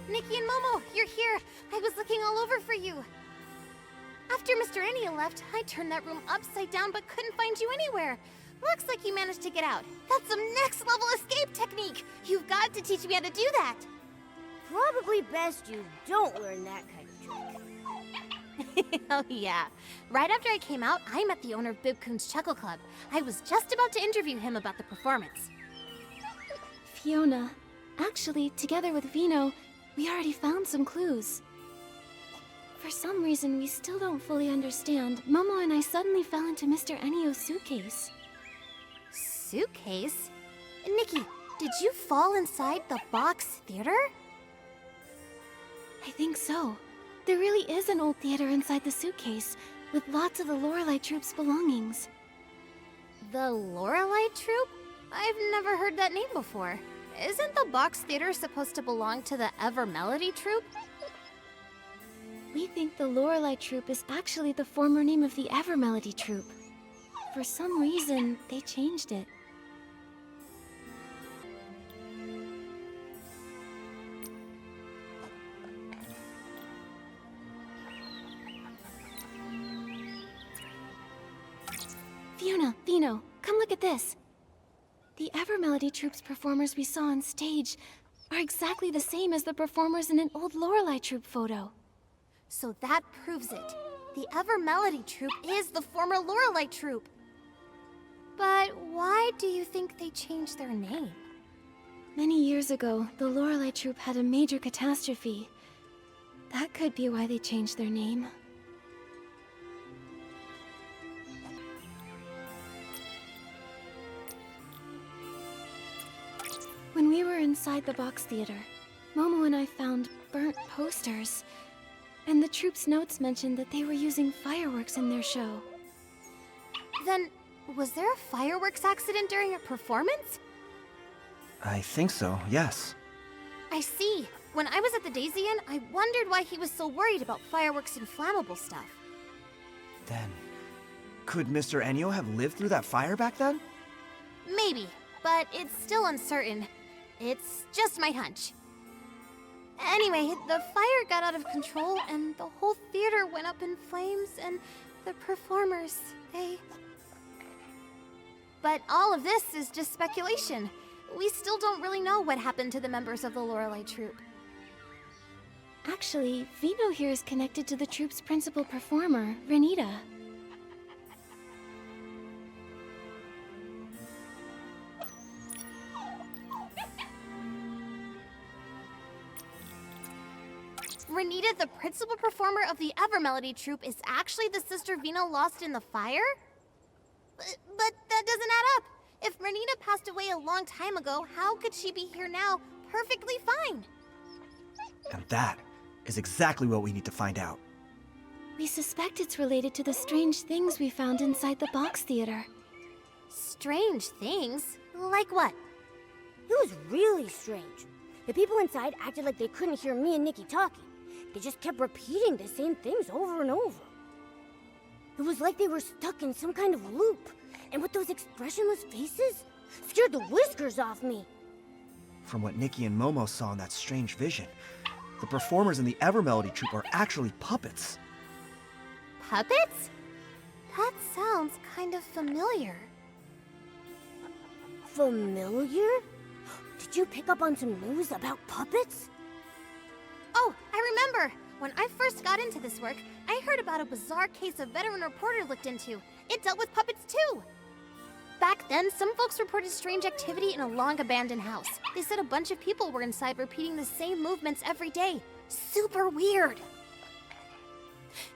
Nikki and Momo, you're here. I was looking all over for you. After Mr. Ennio left, I turned that room upside down but couldn't find you anywhere. Looks like you managed to get out. That's some next level escape technique. You've got to teach me how to do that. Probably best you don't learn that kind of trick. Oh yeah. Right after I came out, I met the owner of Bibcoon's Chuckle Club. I was just about to interview him about the performance. Fiona, actually, together with Vino, we already found some clues. For some reason we still don't fully understand, Momo and I suddenly fell into Mr. Ennio's suitcase. Suitcase? Nikki, did you fall inside the box theater? I think so. There really is an old theater inside the suitcase, with lots of the Lorelei troupe's belongings. The Lorelei troupe? I've never heard that name before. Isn't the box theater supposed to belong to the Ever Melody troupe? We think the Lorelei troupe is actually the former name of the Ever Melody troupe. For some reason, they changed it. look at this. The Evermelody Troupe's performers we saw on stage are exactly the same as the performers in an old Lorelei Troupe photo. So that proves it. The Evermelody Troupe is the former Lorelei Troupe. But why do you think they changed their name? Many years ago, the Lorelei Troupe had a major catastrophe. That could be why they changed their name. When we were inside the box theater, Momo and I found burnt posters. And the troupe's notes mentioned that they were using fireworks in their show. Then, was there a fireworks accident during a performance? I think so, yes. I see. When I was at the Daisy Inn, I wondered why he was so worried about fireworks and flammable stuff. Then, could Mr. Enyo have lived through that fire back then? Maybe, but it's still uncertain. It's just my hunch. Anyway, the fire got out of control and the whole theater went up in flames and the performers, they... But all of this is just speculation. We still don't really know what happened to the members of the Lorelei Troupe. Actually, Vino here is connected to the troupe's principal performer, Renita. Renita, the principal performer of the Evermelody Troupe, is actually the sister Vino lost in the fire? But that doesn't add up. If Renita passed away a long time ago, how could she be here now, perfectly fine? And that is exactly what we need to find out. We suspect it's related to the strange things we found inside the box theater. Strange things? Like what? It was really strange. The people inside acted like they couldn't hear me and Nikki talking. They just kept repeating the same things over and over. It was like they were stuck in some kind of loop. And with those expressionless faces, scared the whiskers off me. From what Nikki and Momo saw in that strange vision, the performers in the Evermelody Troupe are actually puppets. Puppets? That sounds kind of familiar. Familiar? Did you pick up on some news about puppets? Oh, I remember! When I first got into this work, I heard about a bizarre case a veteran reporter looked into. It dealt with puppets too! Back then, some folks reported strange activity in a long-abandoned house. They said a bunch of people were inside repeating the same movements every day. Super weird!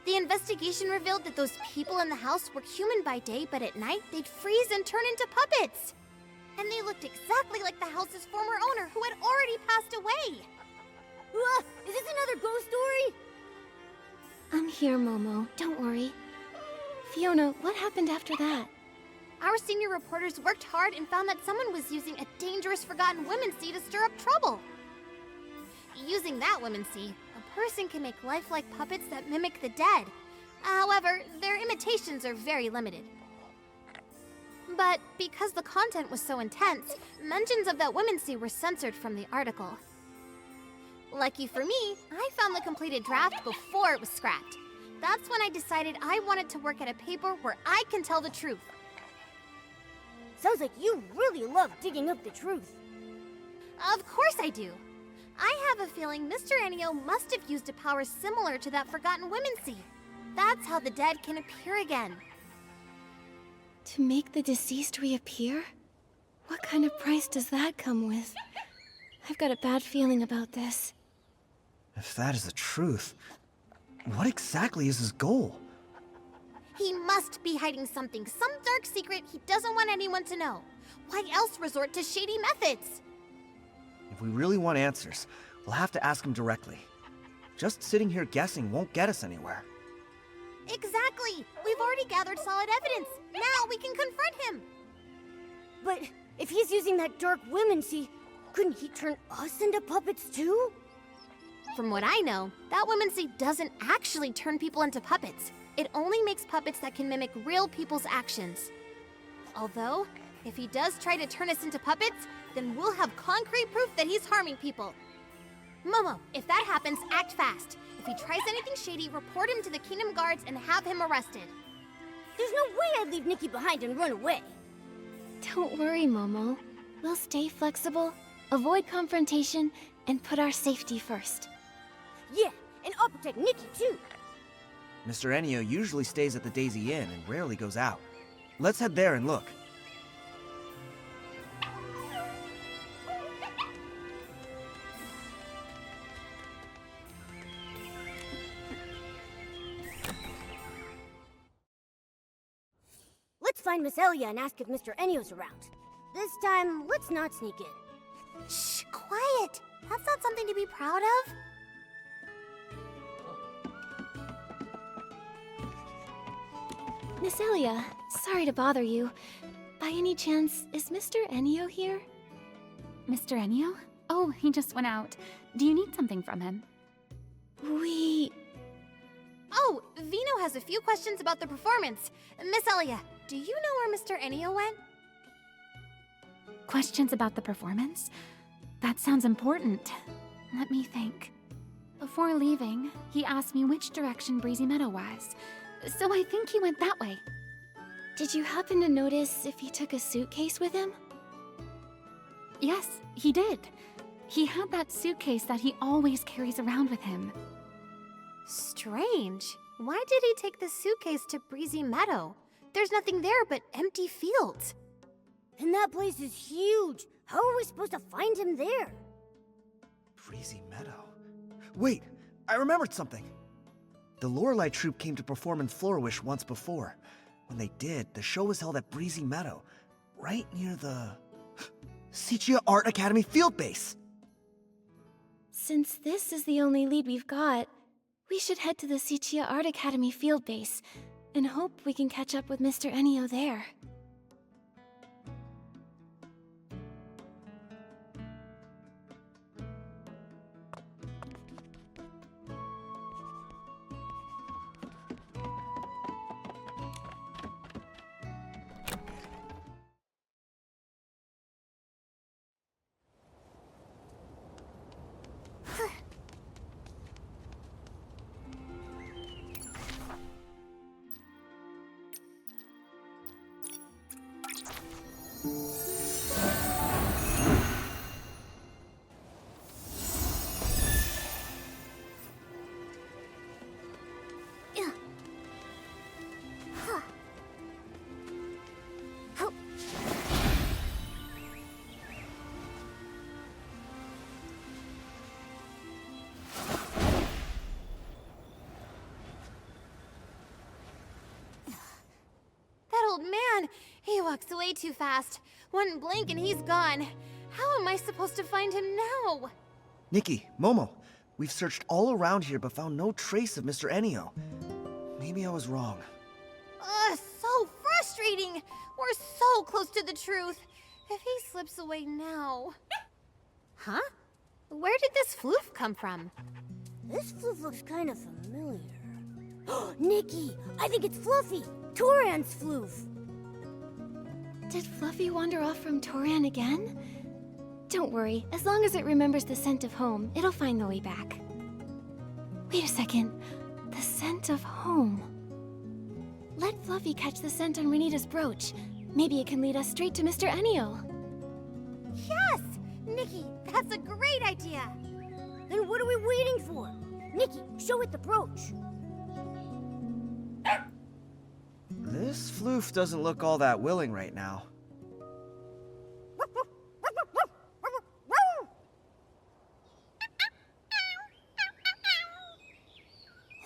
The investigation revealed that those people in the house were human by day, but at night, they'd freeze and turn into puppets! And they looked exactly like the house's former owner, who had already passed away! Is this another ghost story? I'm here, Momo. Don't worry. Fiona, what happened after that? Our senior reporters worked hard and found that someone was using a dangerous forgotten womancy to stir up trouble. Using that womancy, a person can make lifelike puppets that mimic the dead. However, their imitations are very limited. But because the content was so intense, mentions of that womancy were censored from the article. Lucky for me, I found the completed draft before it was scrapped. That's when I decided I wanted to work at a paper where I can tell the truth. Sounds like you really love digging up the truth. Of course I do. I have a feeling Mr. Enyo must have used a power similar to that forgotten womancy. That's how the dead can appear again. To make the deceased reappear? What kind of price does that come with? I've got a bad feeling about this. If that is the truth, what exactly is his goal? He must be hiding something, some dark secret he doesn't want anyone to know. Why else resort to shady methods? If we really want answers, we'll have to ask him directly. Just sitting here guessing won't get us anywhere. Exactly! We've already gathered solid evidence. Now we can confront him! But if he's using that dark womancy, couldn't he turn us into puppets too? From what I know, that womancy doesn't actually turn people into puppets. It only makes puppets that can mimic real people's actions. Although, if he does try to turn us into puppets, then we'll have concrete proof that he's harming people. Momo, if that happens, act fast. If he tries anything shady, report him to the Kingdom Guards and have him arrested. There's no way I'd leave Nikki behind and run away. Don't worry, Momo. We'll stay flexible, avoid confrontation, and put our safety first. Yeah, and I'll protect Nikki too. Mr. Enio usually stays at the Daisy Inn and rarely goes out. Let's head there and look. Let's find Miss Elia and ask if Mr. Enio's around. This time, let's not sneak in. Shh, quiet. That's not something to be proud of. Miss Elia, sorry to bother you. By any chance, is Mr. Enio here? Mr. Enio? Oh, he just went out. Do you need something from him? Oh, Vino has a few questions about the performance. Miss Elia, do you know where Mr. Enio went? Questions about the performance? That sounds important. Let me think. Before leaving, he asked me which direction Breezy Meadow was. So I think he went that way. Did you happen to notice if he took a suitcase with him? Yes, he did. He had that suitcase that he always carries around with him. Strange. Why did he take the suitcase to Breezy Meadow? There's nothing there but empty fields. And that place is huge. How are we supposed to find him there? Breezy Meadow. Wait, I remembered something. The Lorelei troupe came to perform in Flourish once before. When they did, the show was held at Breezy Meadow, right near the Sichia Art Academy field base. Since this is the only lead we've got, we should head to the Sichia Art Academy field base and hope we can catch up with Mr. Enio there. Old man, he walks away too fast. One blink and he's gone. How am I supposed to find him now? Nikki, Momo, we've searched all around here but found no trace of Mr. Enio. Maybe I was wrong. Ugh, so frustrating. We're so close to the truth. If he slips away now... Huh? Where did this floof come from? This floof looks kind of familiar. Nikki, I think it's Fluffy. Toran's floof. Did Fluffy wander off from Toran again? Don't worry, as long as it remembers the scent of home, it'll find the way back. Wait a second. The scent of home. Let Fluffy catch the scent on Renita's brooch. Maybe it can lead us straight to Mr. Enio. Yes! Nikki, that's a great idea! Then what are we waiting for? Nikki, show it the brooch. This floof doesn't look all that willing right now.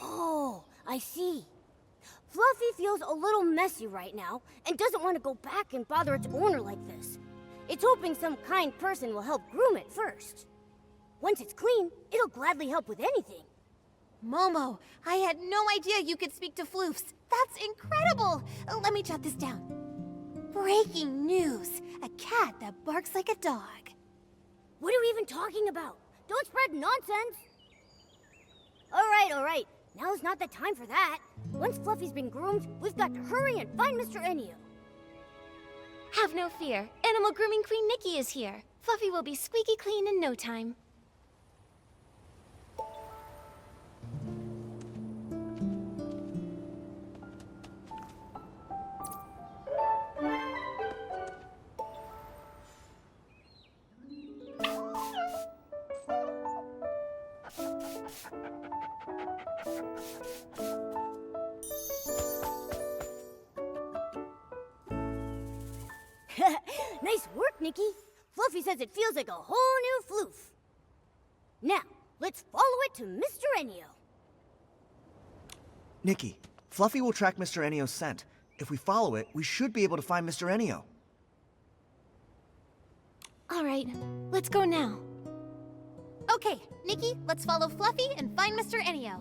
Oh, I see. Fluffy feels a little messy right now and doesn't want to go back and bother its owner like this. It's hoping some kind person will help groom it first. Once it's clean, it'll gladly help with anything. Momo, I had no idea you could speak to floofs. That's incredible! Let me jot this down. Breaking news. A cat that barks like a dog. What are we even talking about? Don't spread nonsense! All right. Now's not the time for that. Once Fluffy's been groomed, we've got to hurry and find Mr. Enio. Have no fear. Animal Grooming Queen Nikki is here. Fluffy will be squeaky clean in no time. Nice work, Nikki. Fluffy says it feels like a whole new floof. Now, let's follow it to Mr. Enio. Nikki, Fluffy will track Mr. Enio's scent. If we follow it, we should be able to find Mr. Enio. All right, let's go now. Okay, Nikki, let's follow Fluffy and find Mr. Enio.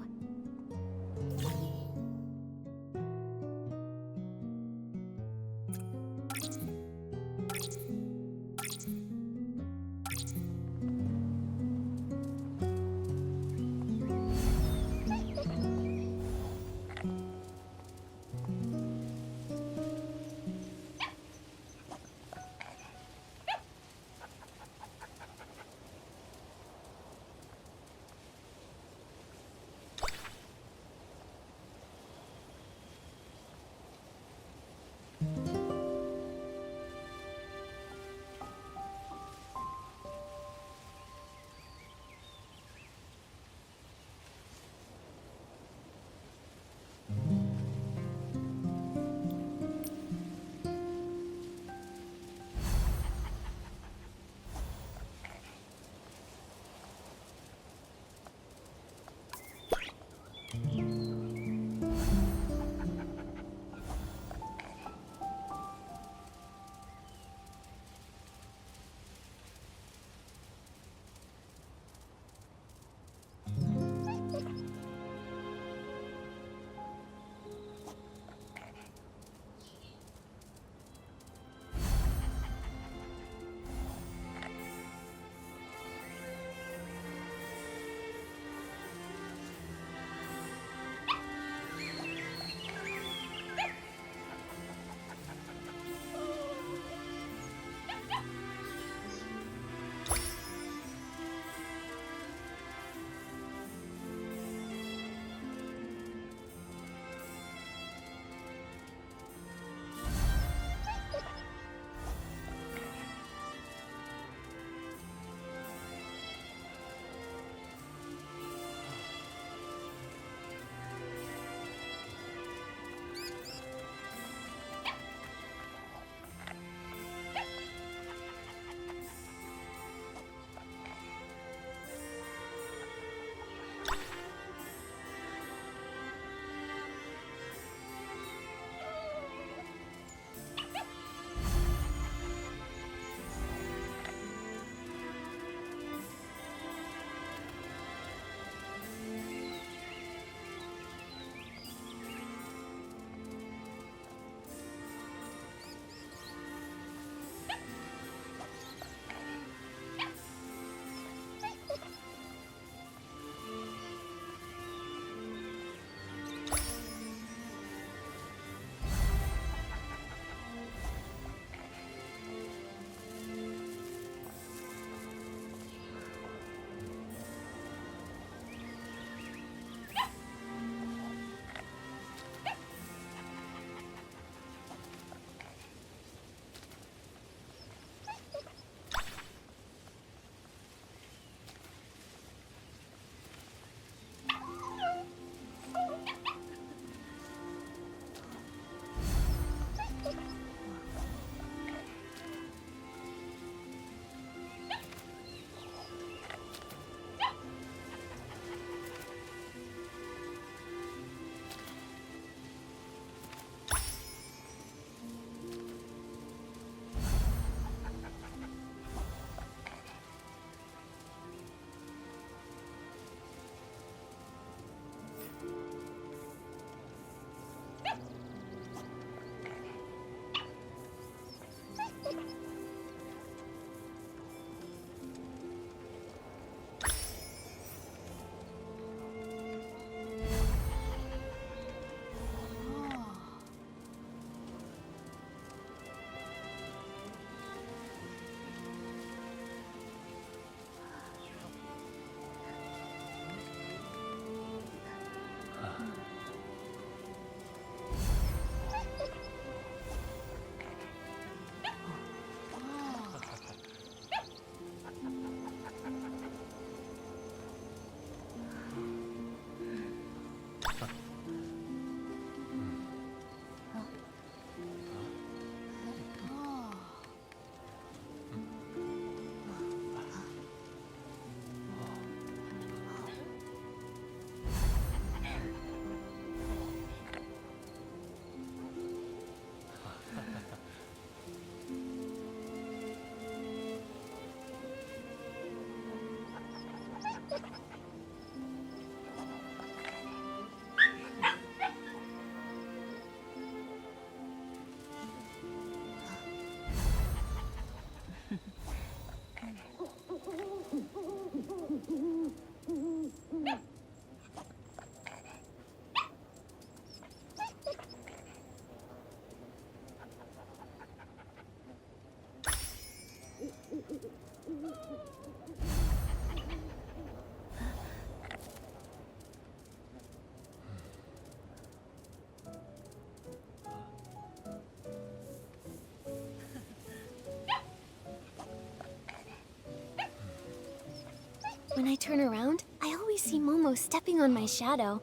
When I turn around, I always see Momo stepping on my shadow.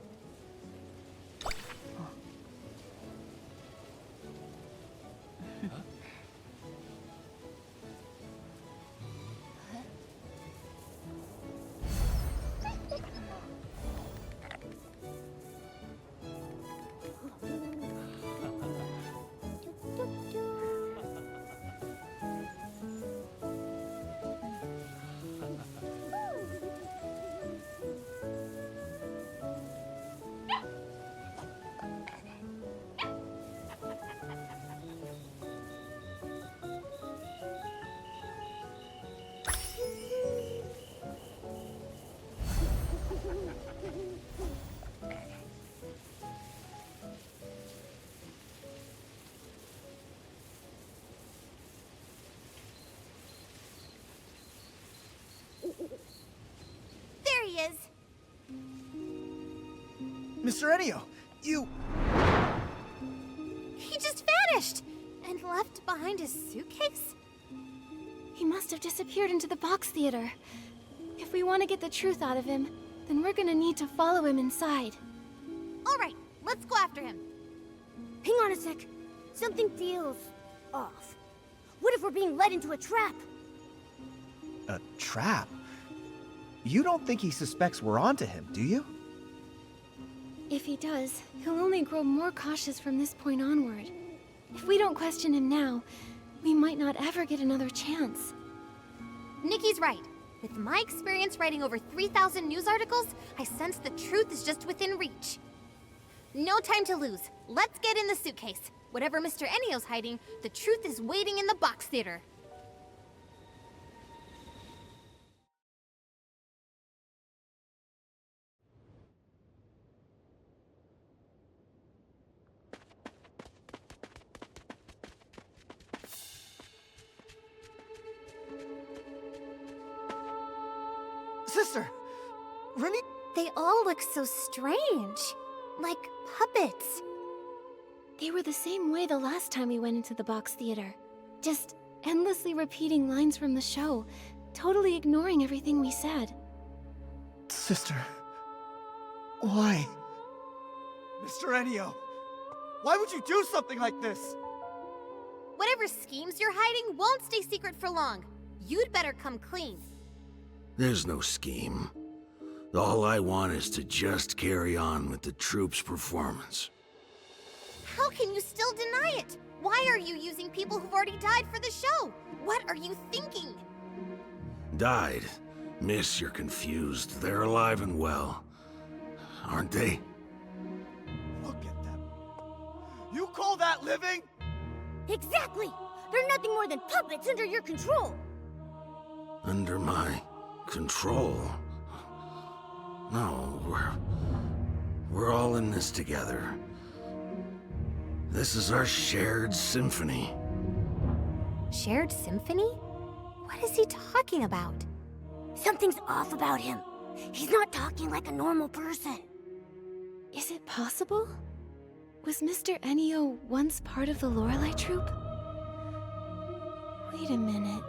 There he is. Mr. Enio, you... He just vanished and left behind his suitcase. He must have disappeared into the box theater. If we want to get the truth out of him, then we're gonna need to follow him inside. All right, let's go after him. Hang on a sec. Something feels off. What if we're being led into a trap? A trap? You don't think he suspects we're onto him, do you? If he does, he'll only grow more cautious from this point onward. If we don't question him now, we might not ever get another chance. Nikki's right. With my experience writing over 3,000 news articles, I sense the truth is just within reach. No time to lose. Let's get in the suitcase. Whatever Mr. Enio's hiding, the truth is waiting in the box theater. Sister! Rennie... They all look so strange. Like puppets. They were the same way the last time we went into the box theater. Just endlessly repeating lines from the show, totally ignoring everything we said. Sister... Why? Mr. Enio! Why would you do something like this? Whatever schemes you're hiding won't stay secret for long. You'd better come clean. There's no scheme. All I want is to just carry on with the troop's performance. How can you still deny it? Why are you using people who've already died for the show? What are you thinking? Died? Miss, you're confused. They're alive and well. Aren't they? Look at them. You call that living? Exactly! They're nothing more than puppets under your control! Under my control? No, we're all in this together. This is our shared symphony. Shared symphony? What is he talking about? Something's off about him. He's not talking like a normal person. Is it possible? Was Mr. Enio once part of the Lorelei troupe? Wait a minute.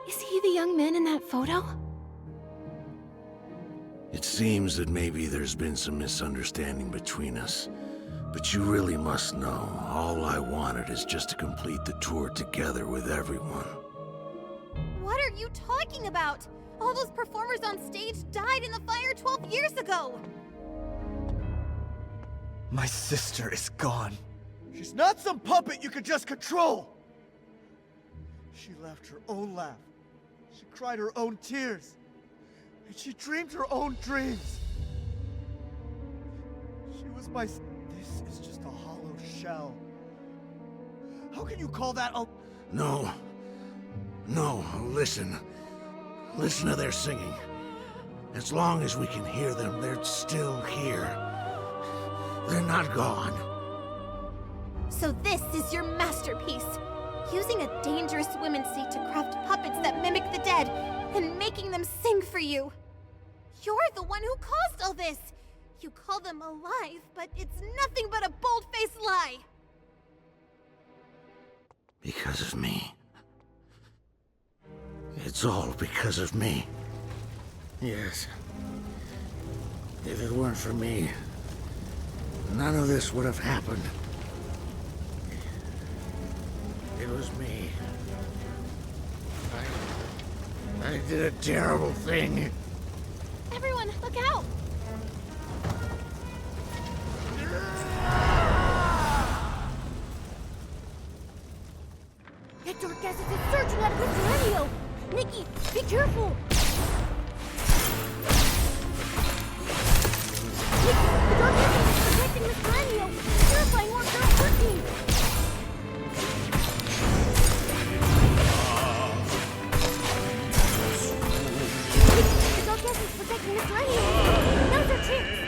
Is he the young man in that photo? It seems that maybe there's been some misunderstanding between us. But you really must know, all I wanted is just to complete the tour together with everyone. What are you talking about? All those performers on stage died in the fire 12 years ago! My sister is gone. She's not some puppet you could just control! She laughed her own laugh. She cried her own tears. And she dreamed her own dreams. She was my... This is just a hollow shell. How can you call that a... No. No, listen. Listen to their singing. As long as we can hear them, they're still here. They're not gone. So this is your masterpiece. Using a dangerous women's state to craft puppets that mimic the dead, and making them sing for you. You're the one who caused all this. You call them alive, but it's nothing but a bold-faced lie. Because of me. It's all because of me. Yes. If it weren't for me, none of this would have happened. It was me. I did a terrible thing. Everyone, look out! That dark essence is surging out of Mr. Enio! Nikki, be careful! Nikki, the dark essence is protecting Mr. Enio! Purifying orbs are working! Nikki, the dark essence is protecting Mr. Enio! Now's our chance!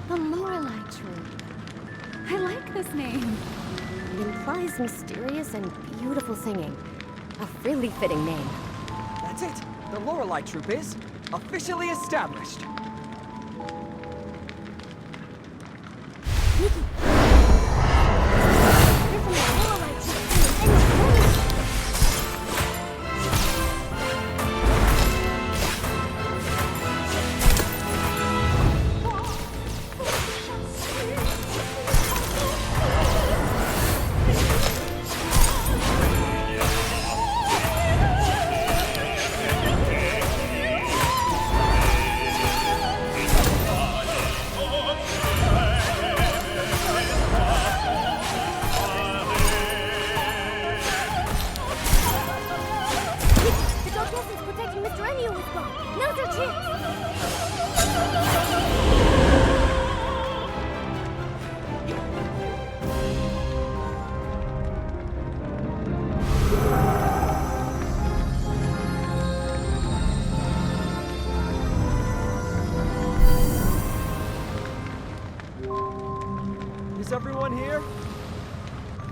The Lorelei Troop. I like this name. It implies mysterious and beautiful singing. A really fitting name. That's it. The Lorelei Troop is officially established. Nikki! You're from the Lorelei Troop and Enio's warning. The dark essence protecting Mr. Enio is gone. Now's our chance. Is everyone here?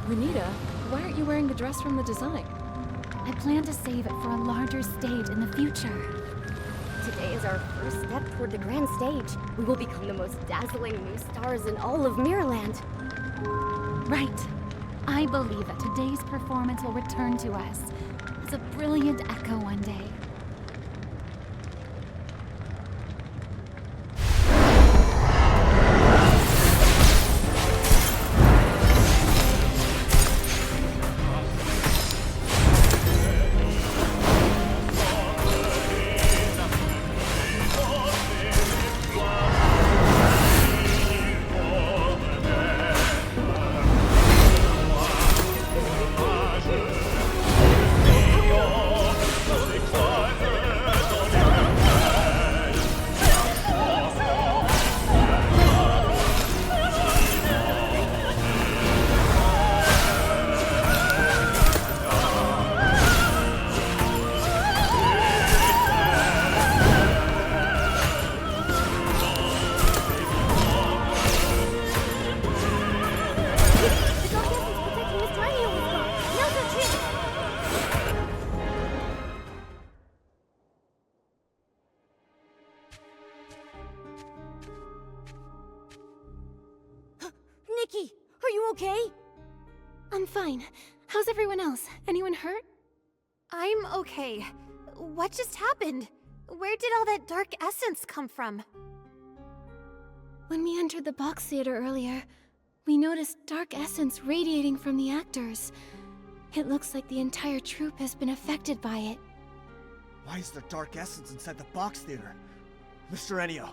Renita, why aren't you wearing the dress from the design? I plan to save it for a larger stage in the future. Today is our first step toward the grand stage. We will become the most dazzling new stars in all of Mirrorland. Right. I believe that today's performance will return to us as a brilliant echo one day. The dark essence protecting Mr. Enio is gone. Now's our chance. Nikki, are you okay? I'm fine. How's everyone else? Anyone hurt? I'm okay. What just happened? Where did all that dark essence come from? When we entered the box theater earlier, we noticed dark essence radiating from the actors. It looks like the entire troupe has been affected by it. Why is there dark essence inside the box theater? Mr. Enio,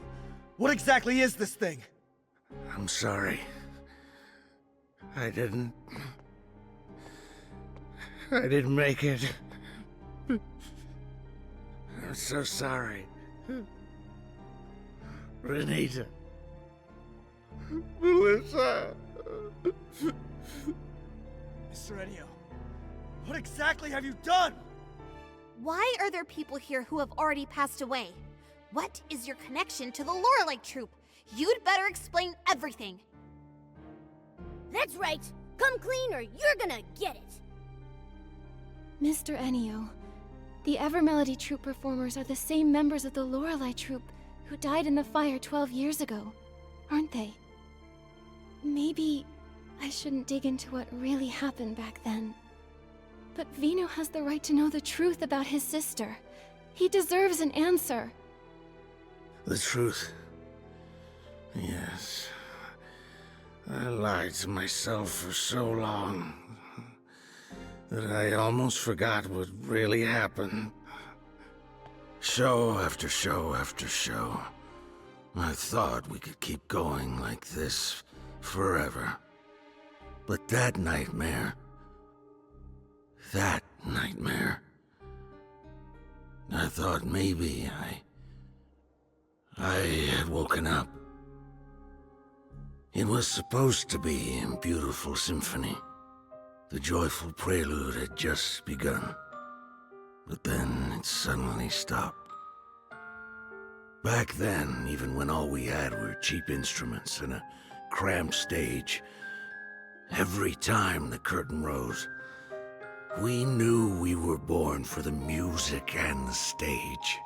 what exactly is this thing? I'm sorry. I didn't make it. I'm so sorry. Renita. Melissa. Mr. Enio, what exactly have you done? Why are there people here who have already passed away? What is your connection to the Lorelei Troop? You'd better explain everything. That's right. Come clean or you're gonna get it. Mr. Enio, The Evermelody Troupe performers are the same members of the Lorelei Troupe who died in the fire 12 years ago, aren't they? Maybe I shouldn't dig into what really happened back then. But Vino has the right to know the truth about his sister. He deserves an answer. The truth? Yes. I lied to myself for so long that I almost forgot what really happened. Show after show after show. I thought we could keep going like this forever. But that nightmare, I thought maybe I had woken up. It was supposed to be a beautiful symphony. The joyful prelude had just begun. But then it suddenly stopped. Back then, even when all we had were cheap instruments and a cramped stage, every time the curtain rose, we knew we were born for the music and the stage.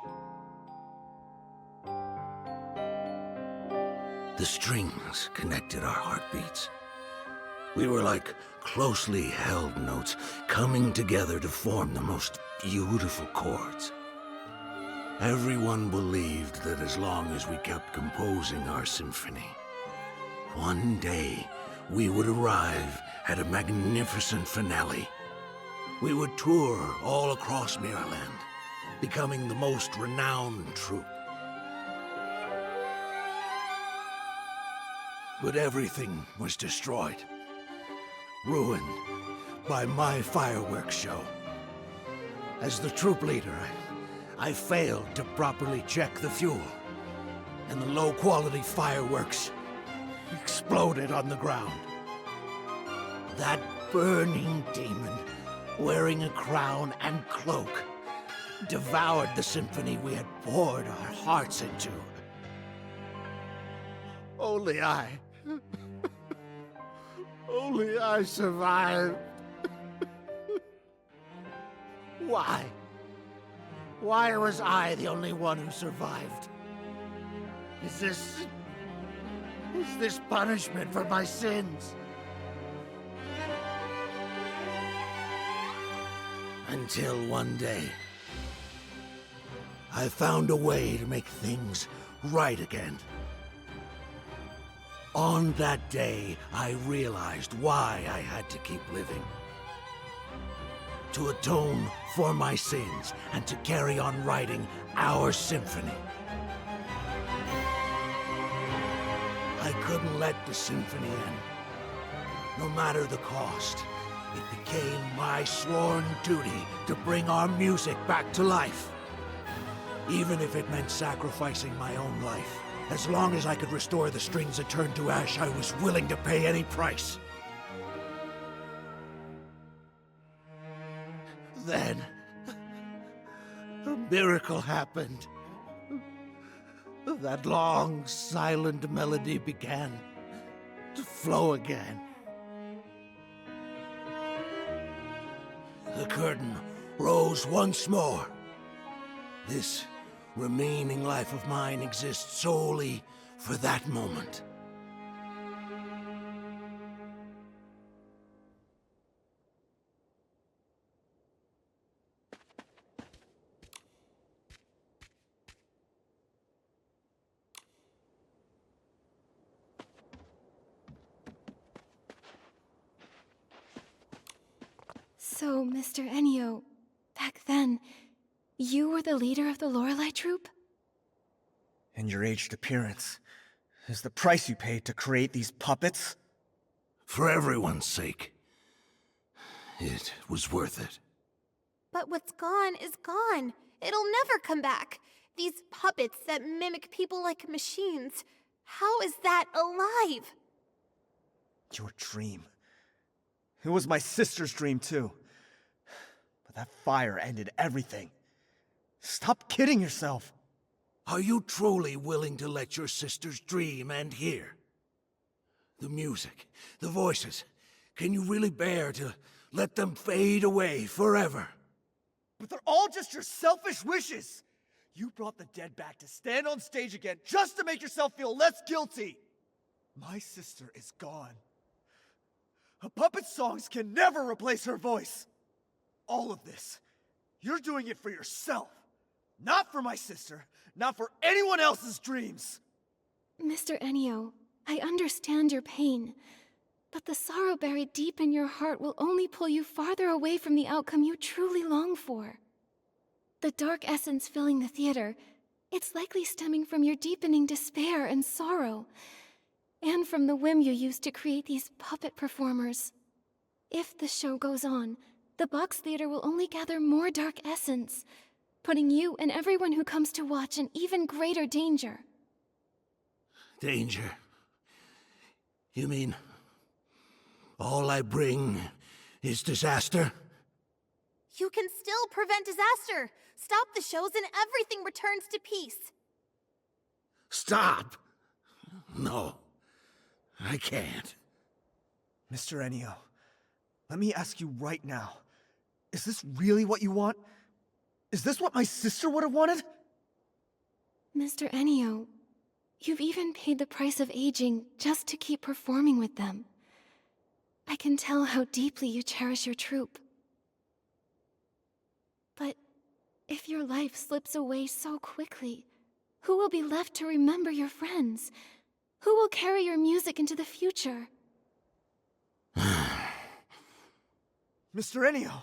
The strings connected our heartbeats. We were like closely held notes coming together to form the most beautiful chords. Everyone believed that as long as we kept composing our symphony, one day we would arrive at a magnificent finale. We would tour all across Mirrorland, becoming the most renowned troupe. But everything was destroyed, ruined by my fireworks show. As the troop leader, I failed to properly check the fuel, and the low-quality fireworks exploded on the ground. That burning demon, wearing a crown and cloak, devoured the symphony we had poured our hearts into. Only I survived. Why? Why was I the only one who survived? Is this punishment for my sins? Until one day, I found a way to make things right again. On that day, I realized why I had to keep living. To atone for my sins and to carry on writing our symphony. I couldn't let the symphony end. No matter the cost, it became my sworn duty to bring our music back to life. Even if it meant sacrificing my own life. As long as I could restore the strings that turned to ash, I was willing to pay any price. Then, a miracle happened. That long, silent melody began to flow again. The curtain rose once more. This remaining life of mine exists solely for that moment. So, Mr. Ennio, back then, you were the leader of the Lorelei Troupe? And your aged appearance is the price you paid to create these puppets? For everyone's sake, it was worth it. But what's gone is gone. It'll never come back. These puppets that mimic people like machines. How is that alive? Your dream. It was my sister's dream, too. But that fire ended everything. Stop kidding yourself. Are you truly willing to let your sister's dream end here? The music, the voices, can you really bear to let them fade away forever? But they're all just your selfish wishes! You brought the dead back to stand on stage again just to make yourself feel less guilty! My sister is gone. A puppet's songs can never replace her voice! All of this, you're doing it for yourself! Not for my sister, not for anyone else's dreams! Mr. Ennio, I understand your pain, but the sorrow buried deep in your heart will only pull you farther away from the outcome you truly long for. The dark essence filling the theater, it's likely stemming from your deepening despair and sorrow, and from the whim you used to create these puppet performers. If the show goes on, the box theater will only gather more dark essence, putting you and everyone who comes to watch in even greater danger. Danger? You mean all I bring is disaster? You can still prevent disaster. Stop the shows and everything returns to peace. Stop! No, I can't. Mr. Ennio, let me ask you right now. Is this really what you want? Is this what my sister would have wanted? Mr. Ennio, you've even paid the price of aging just to keep performing with them. I can tell how deeply you cherish your troupe. But if your life slips away so quickly, who will be left to remember your friends? Who will carry your music into the future? Mr. Ennio,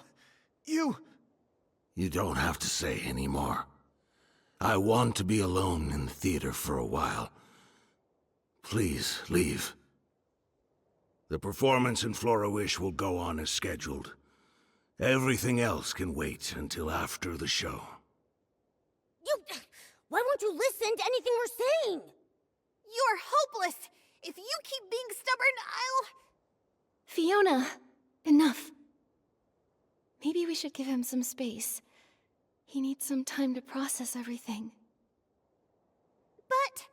you don't have to say any more. I want to be alone in the theater for a while. Please, leave. The performance in Flora-Wish will go on as scheduled. Everything else can wait until after the show. Why won't you listen to anything we're saying? You're hopeless. If you keep being stubborn, Fiona, enough. Maybe we should give him some space. He needs some time to process everything. But...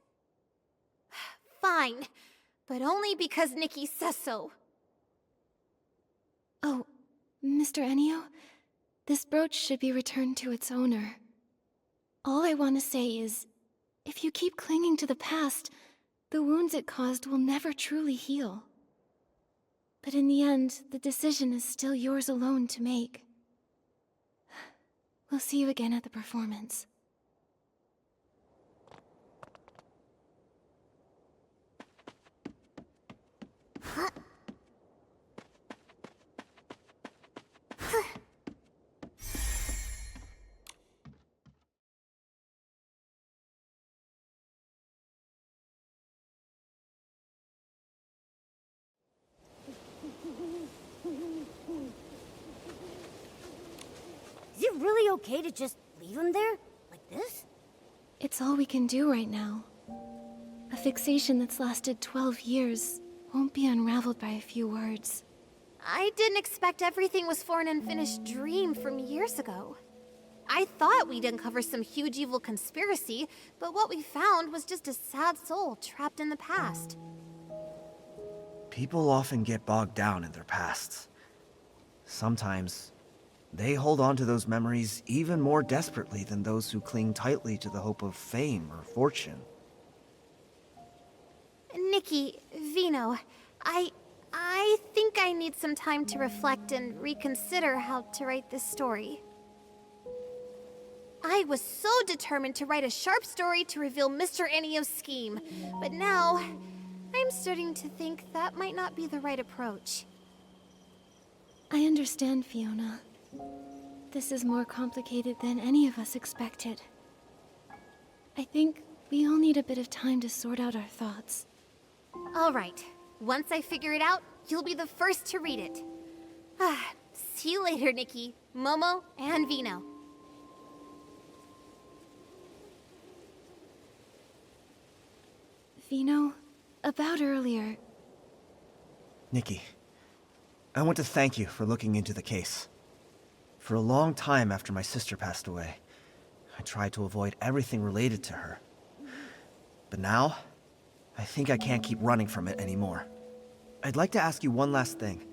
Fine. But only because Nikki says so. Oh, Mr. Ennio, this brooch should be returned to its owner. All I want to say is, if you keep clinging to the past, the wounds it caused will never truly heal. But in the end, the decision is still yours alone to make. We'll see you again at the performance. Is it really okay to just leave him there? Like this? It's all we can do right now. A fixation that's lasted 12 years won't be unraveled by a few words. I didn't expect everything was for an unfinished dream from years ago. I thought we'd uncover some huge evil conspiracy, but what we found was just a sad soul trapped in the past. People often get bogged down in their pasts. Sometimes, they hold on to those memories even more desperately than those who cling tightly to the hope of fame or fortune. Nikki, Vino, I think I need some time to reflect and reconsider how to write this story. I was so determined to write a sharp story to reveal Mr. Ennio's scheme, but now I'm starting to think that might not be the right approach. I understand, Fiona. This is more complicated than any of us expected. I think we all need a bit of time to sort out our thoughts. All right. Once I figure it out, you'll be the first to read it. See you later, Nikki, Momo, and Vino. Vino, about earlier... Nikki, I want to thank you for looking into the case. For a long time after my sister passed away, I tried to avoid everything related to her. But now, I think I can't keep running from it anymore. I'd like to ask you one last thing.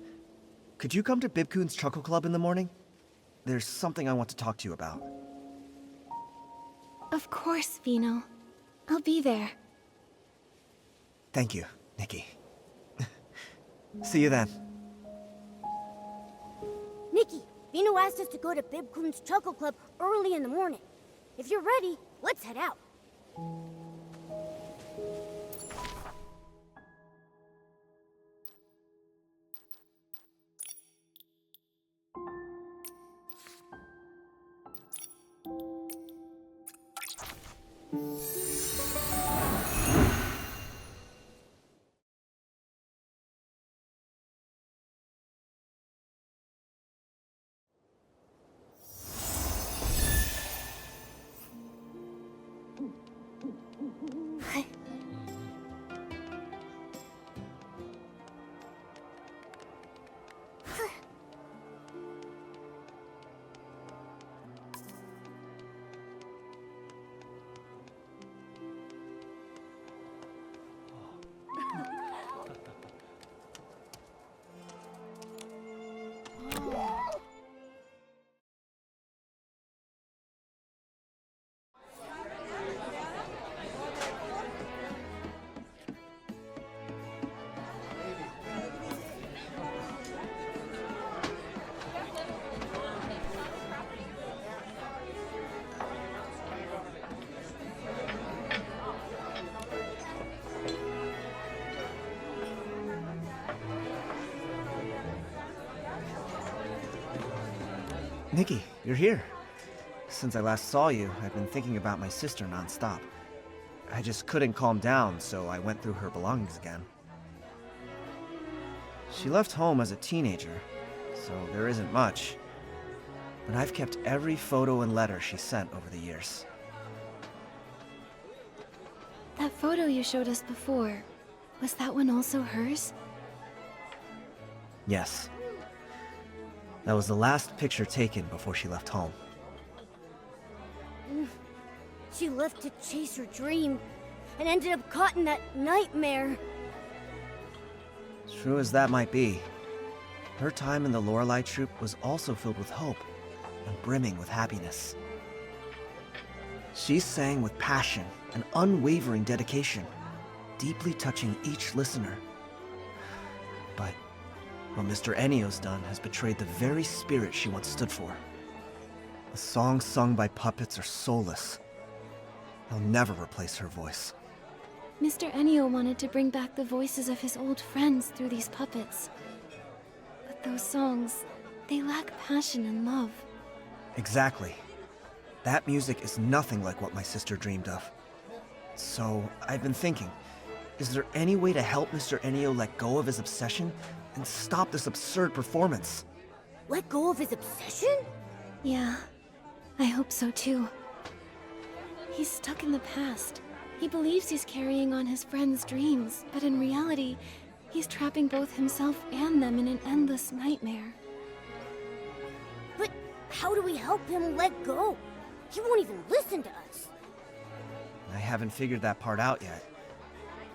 Could you come to Bibcoon's Chuckle Club in the morning? there's something I want to talk to you about. Of course, Vino. I'll be there. Thank you, Nikki. See you then. Nikki, Vino asked us to go to Bib-kun's Chuckle Club early in the morning. If you're ready, let's head out. Nikki, you're here. Since I last saw you, I've been thinking about my sister nonstop. I just couldn't calm down, so I went through her belongings again. She left home as a teenager, so there isn't much. But I've kept every photo and letter she sent over the years. That photo you showed us before, was that one also hers? Yes. That was the last picture taken before she left home. She left to chase her dream, and ended up caught in that nightmare. True as that might be, her time in the Lorelei troupe was also filled with hope and brimming with happiness. She sang with passion and unwavering dedication, deeply touching each listener. But what Mr. Enio's done has betrayed the very spirit she once stood for. The songs sung by puppets are soulless. They'll never replace her voice. Mr. Enio wanted to bring back the voices of his old friends through these puppets. But those songs, they lack passion and love. Exactly. That music is nothing like what my sister dreamed of. So, I've been thinking, is there any way to help Mr. Enio let go of his obsession and stop this absurd performance? Let go of his obsession? Yeah, I hope so too. He's stuck in the past. He believes he's carrying on his friends' dreams, but in reality, he's trapping both himself and them in an endless nightmare. But how do we help him let go? He won't even listen to us. I haven't figured that part out yet.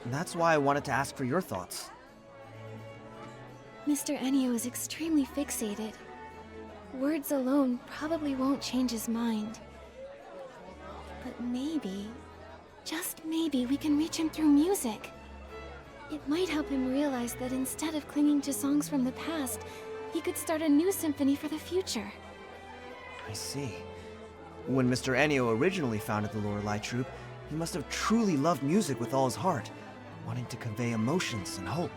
And that's why I wanted to ask for your thoughts. Mr. Enio is extremely fixated. Words alone probably won't change his mind. But maybe, just maybe, we can reach him through music. It might help him realize that instead of clinging to songs from the past, he could start a new symphony for the future. I see. When Mr. Enio originally founded the Lorelei troupe, he must have truly loved music with all his heart, wanting to convey emotions and hope.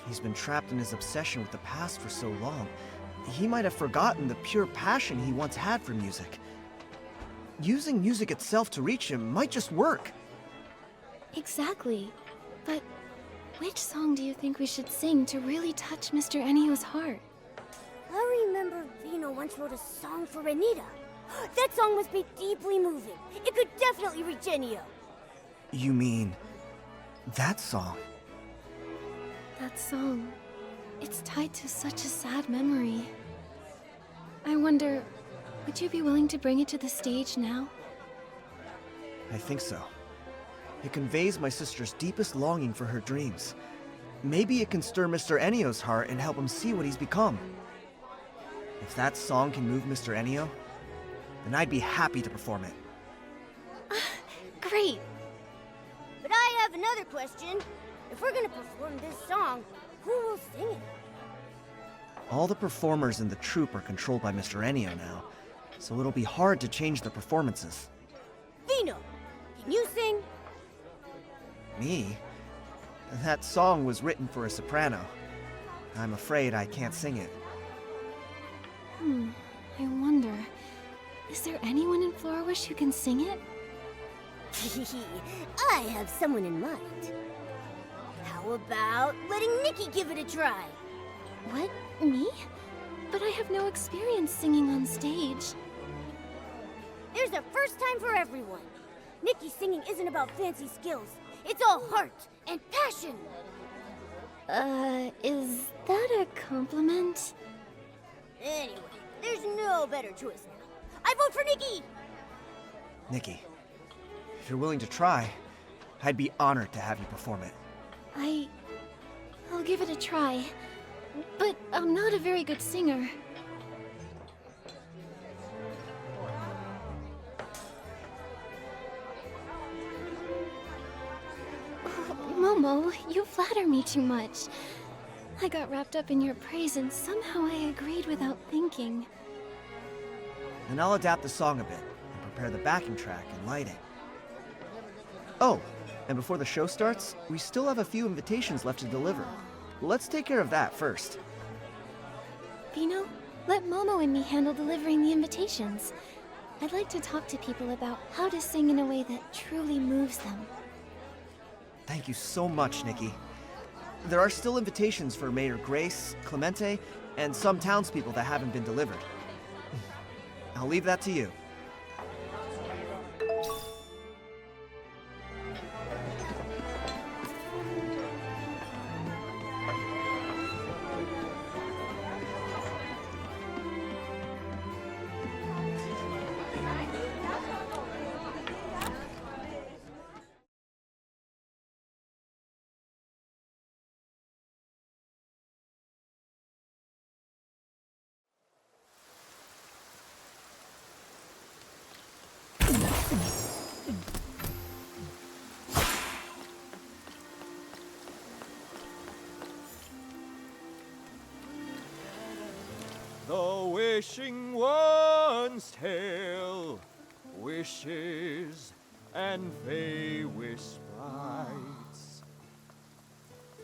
He's been trapped in his obsession with the past for so long, he might have forgotten the pure passion he once had for music. Using music itself to reach him might just work. Exactly. But which song do you think we should sing to really touch Mr. Enio's heart? I remember Vino once wrote a song for Renita. That song must be deeply moving. It could definitely reach Enio. You mean that song? That song. It's tied to such a sad memory. I wonder, would you be willing to bring it to the stage now? I think so. It conveys my sister's deepest longing for her dreams. Maybe it can stir Mr. Enio's heart and help him see what he's become. If that song can move Mr. Enio, then I'd be happy to perform it. Great. But I have another question. If we're gonna perform this song, who will sing it? All the performers in the troupe are controlled by Mr. Enio now, so it'll be hard to change the performances. Vino, can you sing? Me? That song was written for a soprano. I'm afraid I can't sing it. I wonder, is there anyone in Florawish who can sing it? I have someone in mind. How about letting Nikki give it a try? What? Me? But I have no experience singing on stage. There's a first time for everyone. Nikki's singing isn't about fancy skills. It's all heart and passion. Is that a compliment? Anyway, there's no better choice now. I vote for Nikki! Nikki, if you're willing to try, I'd be honored to have you perform it. I'll give it a try. But I'm not a very good singer. Momo, you flatter me too much. I got wrapped up in your praise and somehow I agreed without thinking. Then I'll adapt the song a bit and prepare the backing track and lighting. Oh, and before the show starts, we still have a few invitations left to deliver. Let's take care of that first. Vino, let Momo and me handle delivering the invitations. I'd like to talk to people about how to sing in a way that truly moves them. Thank you so much, Nikki. There are still invitations for Mayor Grace, Clemente, and some townspeople that haven't been delivered. I'll leave that to you. The wishing one's tale, wishes and fey wish sprites.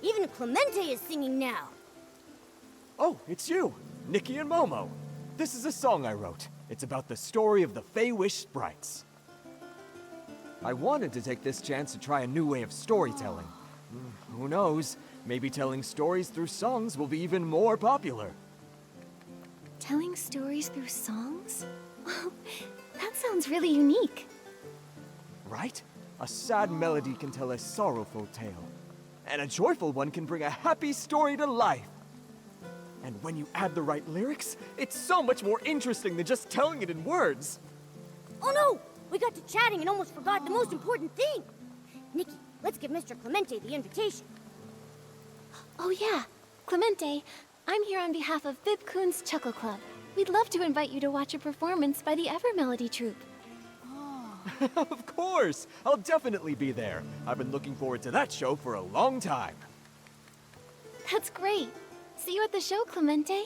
Even Clemente is singing now. Oh, it's you, Nikki and Momo. This is a song I wrote. It's about the story of the Fey Wish sprites. I wanted to take this chance to try a new way of storytelling. Who knows? Maybe telling stories through songs will be even more popular. Telling stories through songs? Well, that sounds really unique. Right? A sad melody can tell a sorrowful tale. And a joyful one can bring a happy story to life. And when you add the right lyrics, it's so much more interesting than just telling it in words. Oh no! We got to chatting and almost forgot the most important thing. Nikki, let's give Mr. Clemente the invitation. Oh yeah, Clemente, I'm here on behalf of Bib-kun's Chuckle Club. We'd love to invite you to watch a performance by the Evermelody Troupe. Of course! I'll definitely be there. I've been looking forward to that show for a long time. That's great. See you at the show, Clemente.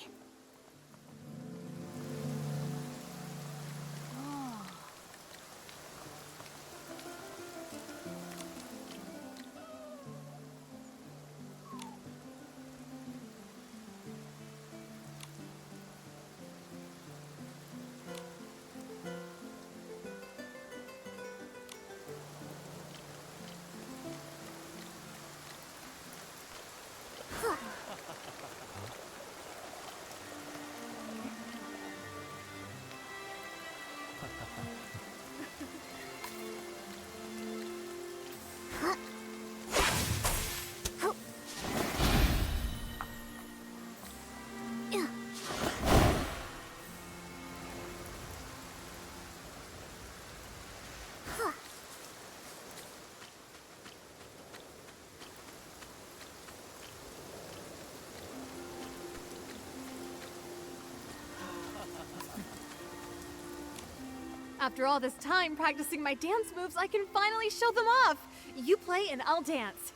After all this time practicing my dance moves, I can finally show them off. You play and I'll dance.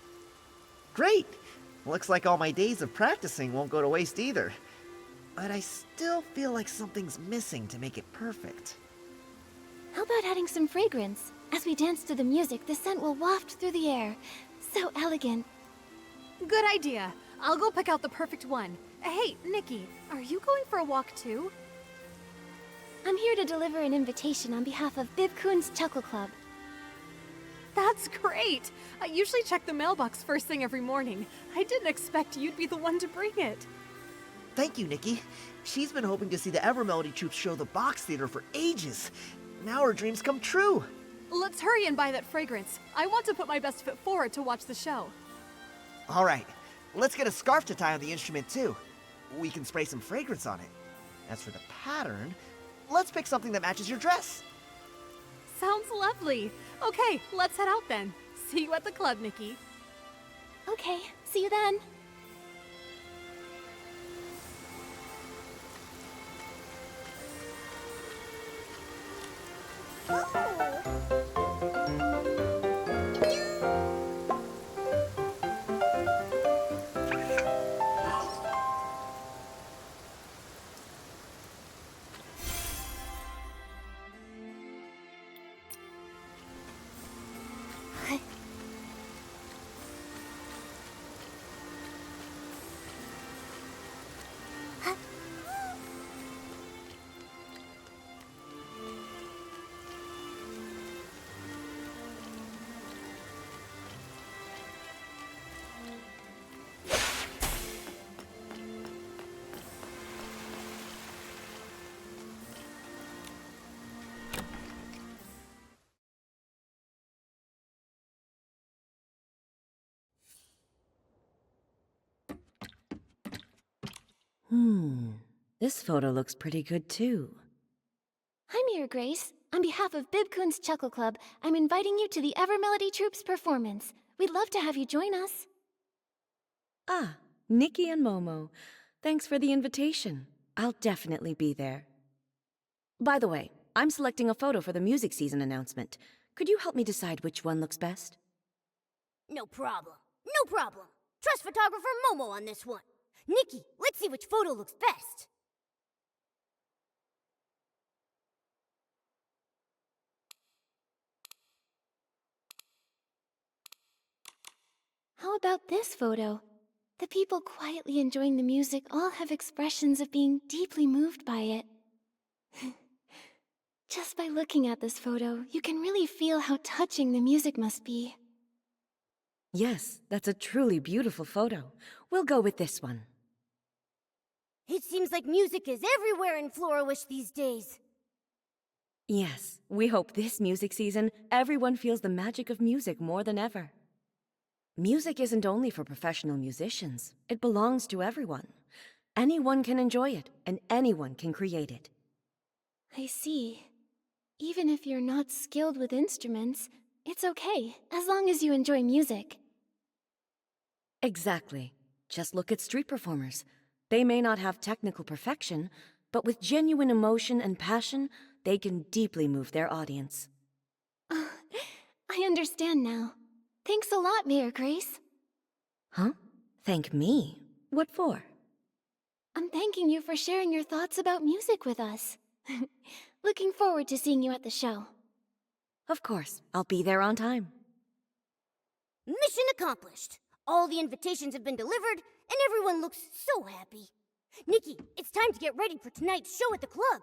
Great! Looks like all my days of practicing won't go to waste either. But I still feel like something's missing to make it perfect. How about adding some fragrance? As we dance to the music, the scent will waft through the air. So elegant. Good idea. I'll go pick out the perfect one. Hey, Nikki, are you going for a walk too? I'm here to deliver an invitation on behalf of Bib-kun's Chuckle Club. That's great! I usually check the mailbox first thing every morning. I didn't expect you'd be the one to bring it. Thank you, Nikki. She's been hoping to see the Ever Melody Troupe show the Box Theater for ages. Now her dreams come true. Let's hurry and buy that fragrance. I want to put my best foot forward to watch the show. All right, let's get a scarf to tie on the instrument too. We can spray some fragrance on it. As for the pattern, let's pick something that matches your dress. Sounds lovely. Okay, let's head out then. See you at the club, Nikki. Okay, see you then. This photo looks pretty good too. Hi, Mirror Grace. On behalf of Bib-kun's Chuckle Club, I'm inviting you to the Ever Melody Troupe's performance. We'd love to have you join us. Ah, Nikki and Momo. Thanks for the invitation. I'll definitely be there. By the way, I'm selecting a photo for the music season announcement. Could you help me decide which one looks best? No problem. No problem. Trust photographer Momo on this one. Nikki, let's see which photo looks best. How about this photo? The people quietly enjoying the music all have expressions of being deeply moved by it. Just by looking at this photo, you can really feel how touching the music must be. Yes, that's a truly beautiful photo. We'll go with this one. It seems like music is everywhere in Florawish these days. Yes, we hope this music season everyone feels the magic of music more than ever. Music isn't only for professional musicians. It belongs to everyone. Anyone can enjoy it, and anyone can create it. I see. Even if you're not skilled with instruments, it's okay, as long as you enjoy music. Exactly. Just look at street performers. They may not have technical perfection, but with genuine emotion and passion, they can deeply move their audience. I understand now. Thanks a lot, Mayor Grace. Huh? Thank me? What for? I'm thanking you for sharing your thoughts about music with us. Looking forward to seeing you at the show. Of course, I'll be there on time. Mission accomplished. All the invitations have been delivered, and everyone looks so happy. Nikki, it's time to get ready for tonight's show at the club.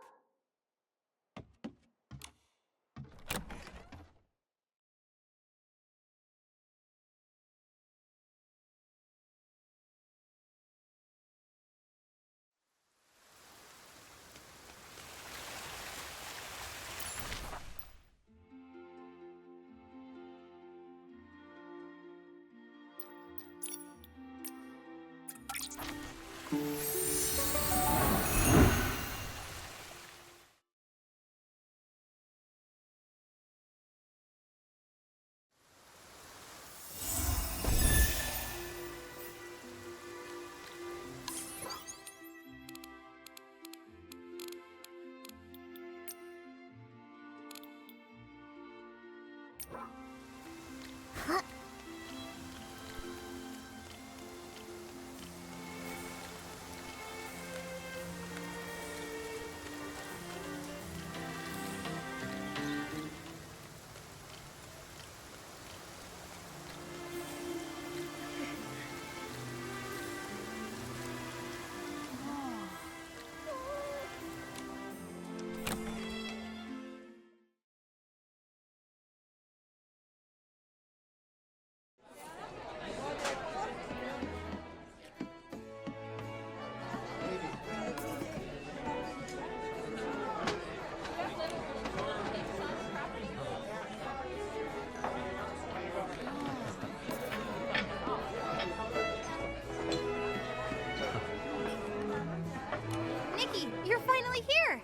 Nikki, you're finally here!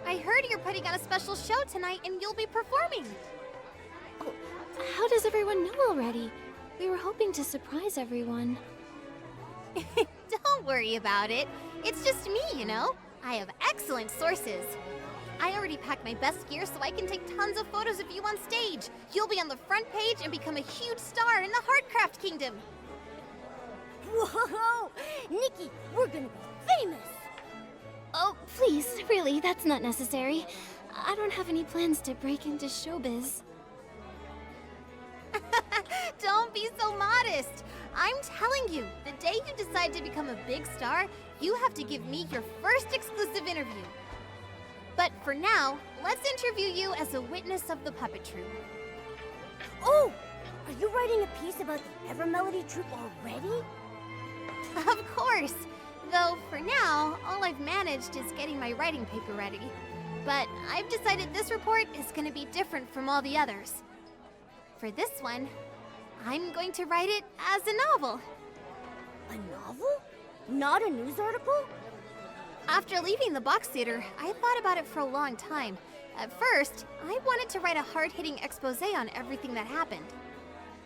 I heard you're putting on a special show tonight and you'll be performing! Oh, how does everyone know already? We were hoping to surprise everyone. Don't worry about it. It's just me, you know? I have excellent sources. I already packed my best gear so I can take tons of photos of you on stage. You'll be on the front page and become a huge star in the Heartcraft Kingdom. Whoa! Nikki, we're gonna be famous! Oh, please, really, that's not necessary. I don't have any plans to break into showbiz. Don't be so modest. I'm telling you, the day you decide to become a big star, you have to give me your first exclusive interview. But for now, let's interview you as a witness of the puppet troupe. Oh! Are you writing a piece about the Ever Melody troupe already? Of course! Though, for now, all I've managed is getting my writing paper ready. But I've decided this report is going to be different from all the others. For this one, I'm going to write it as a novel. A novel? Not a news article? After leaving the box theater, I thought about it for a long time. At first, I wanted to write a hard-hitting expose on everything that happened.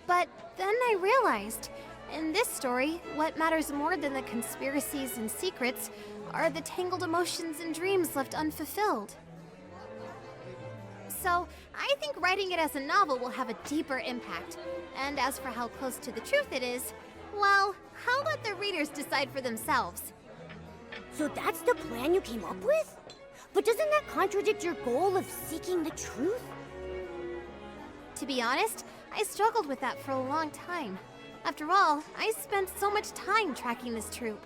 But then I realized, in this story, what matters more than the conspiracies and secrets are the tangled emotions and dreams left unfulfilled. So, I think writing it as a novel will have a deeper impact. And as for how close to the truth it is, well, I'll let the readers decide for themselves. So that's the plan you came up with? But doesn't that contradict your goal of seeking the truth? To be honest, I struggled with that for a long time. After all, I spent so much time tracking this troupe.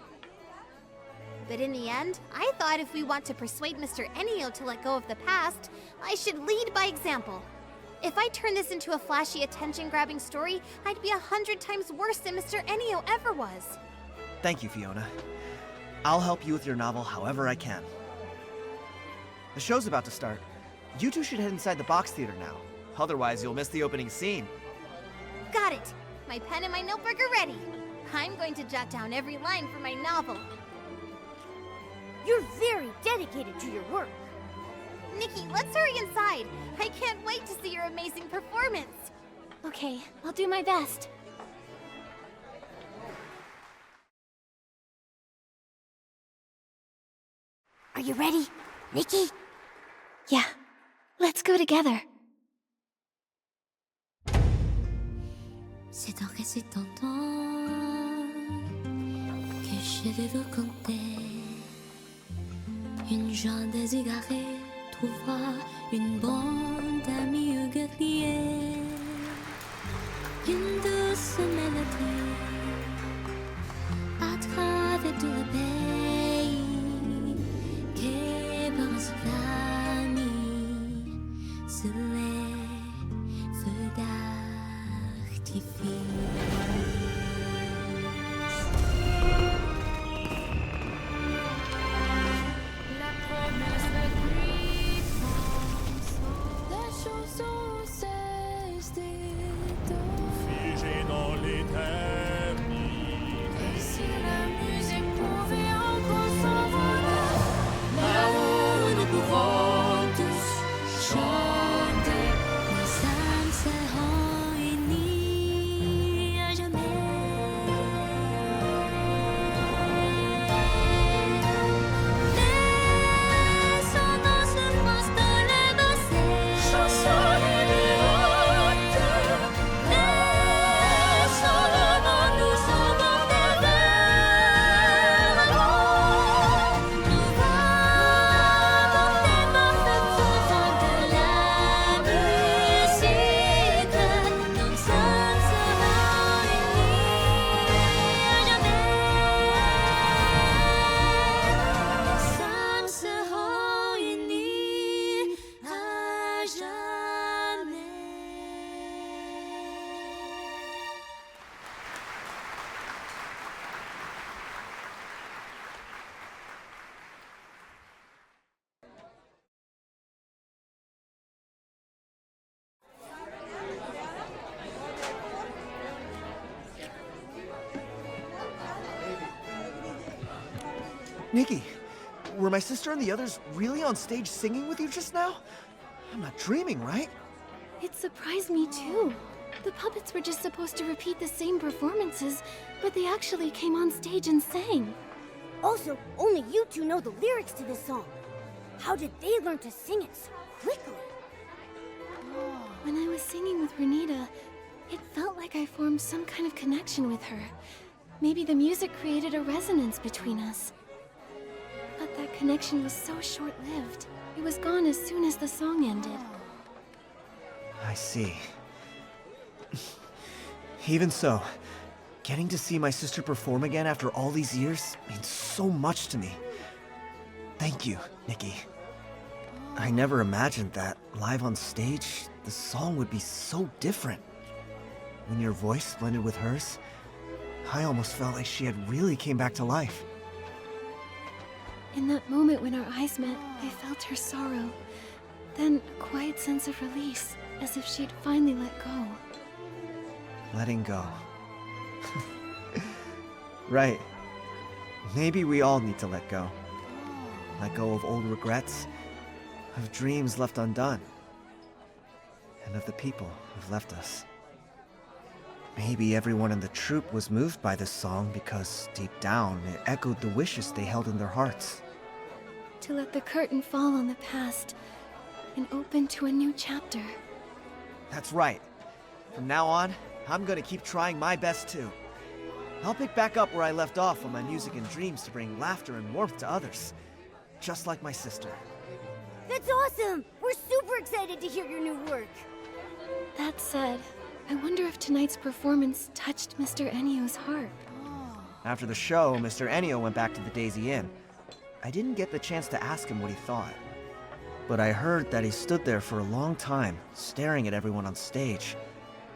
But in the end, I thought if we want to persuade Mr. Enio to let go of the past, I should lead by example. If I turn this into a flashy, attention-grabbing story, I'd be 100 times worse than Mr. Enio ever was. Thank you, Fiona. I'll help you with your novel however I can. The show's about to start. You two should head inside the box theater now. Otherwise, you'll miss the opening scene. Got it! My pen and my notebook are ready. I'm going to jot down every line for my novel. You're very dedicated to your work. Nikki, let's hurry inside. I can't wait to see your amazing performance. Okay, I'll do my best. Are you ready, Nikki? Yeah, let's go together. C'est en récitant que je vais vous conter. Une jeune déségarée trouvera une bande d'amis guerriers. Une douce mélodie à travers tout le pays qui pense d'amis sous les feux d'artifice. Figé dans l'éternité. Et si la musique pouvait encore s'envoler, là où nous pouvons tous chanter, nos âmes seront unies à jamais. Laissons dans ce monstre les danser. chansons libéraux. Nikki, were my sister and the others really on stage singing with you just now? I'm not dreaming, right? It surprised me too. The puppets were just supposed to repeat the same performances, but they actually came on stage and sang. Also, only you two know the lyrics to this song. How did they learn to sing it so quickly? When I was singing with Renita, it felt like I formed some kind of connection with her. Maybe the music created a resonance between us. But that connection was so short-lived. It was gone as soon as the song ended. I see. Even so, getting to see my sister perform again after all these years means so much to me. Thank you, Nikki. I never imagined that, live on stage, the song would be so different. When your voice blended with hers, I almost felt like she had really came back to life. In that moment when our eyes met, I felt her sorrow. Then a quiet sense of release, as if she'd finally let go. Letting go. Right. Maybe we all need to let go. Let go of old regrets, of dreams left undone, and of the people who've left us. Maybe everyone in the troupe was moved by this song because, deep down, it echoed the wishes they held in their hearts. To let the curtain fall on the past and open to a new chapter. That's right. From now on, I'm gonna keep trying my best too. I'll pick back up where I left off on my music and dreams to bring laughter and warmth to others. Just like my sister. That's awesome! We're super excited to hear your new work. That said, I wonder if tonight's performance touched Mr. Ennio's heart. After the show, Mr. Ennio went back to the Daisy Inn. I didn't get the chance to ask him what he thought. But I heard that he stood there for a long time, staring at everyone on stage,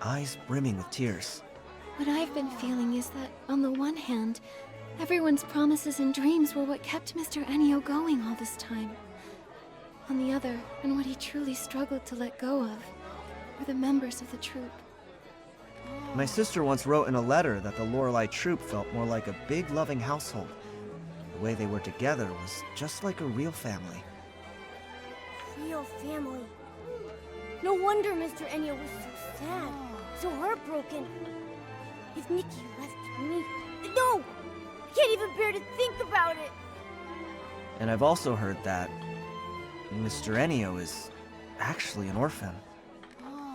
eyes brimming with tears. What I've been feeling is that, on the one hand, everyone's promises and dreams were what kept Mr. Ennio going all this time. On the other, and what he truly struggled to let go of, were the members of the troupe. My sister once wrote in a letter that the Lorelei troupe felt more like a big, loving household. The way they were together was just like a real family. Real family. No wonder Mr. Ennio was so sad, so heartbroken. If Nikki left me... No! I can't even bear to think about it! And I've also heard that Mr. Ennio is actually an orphan.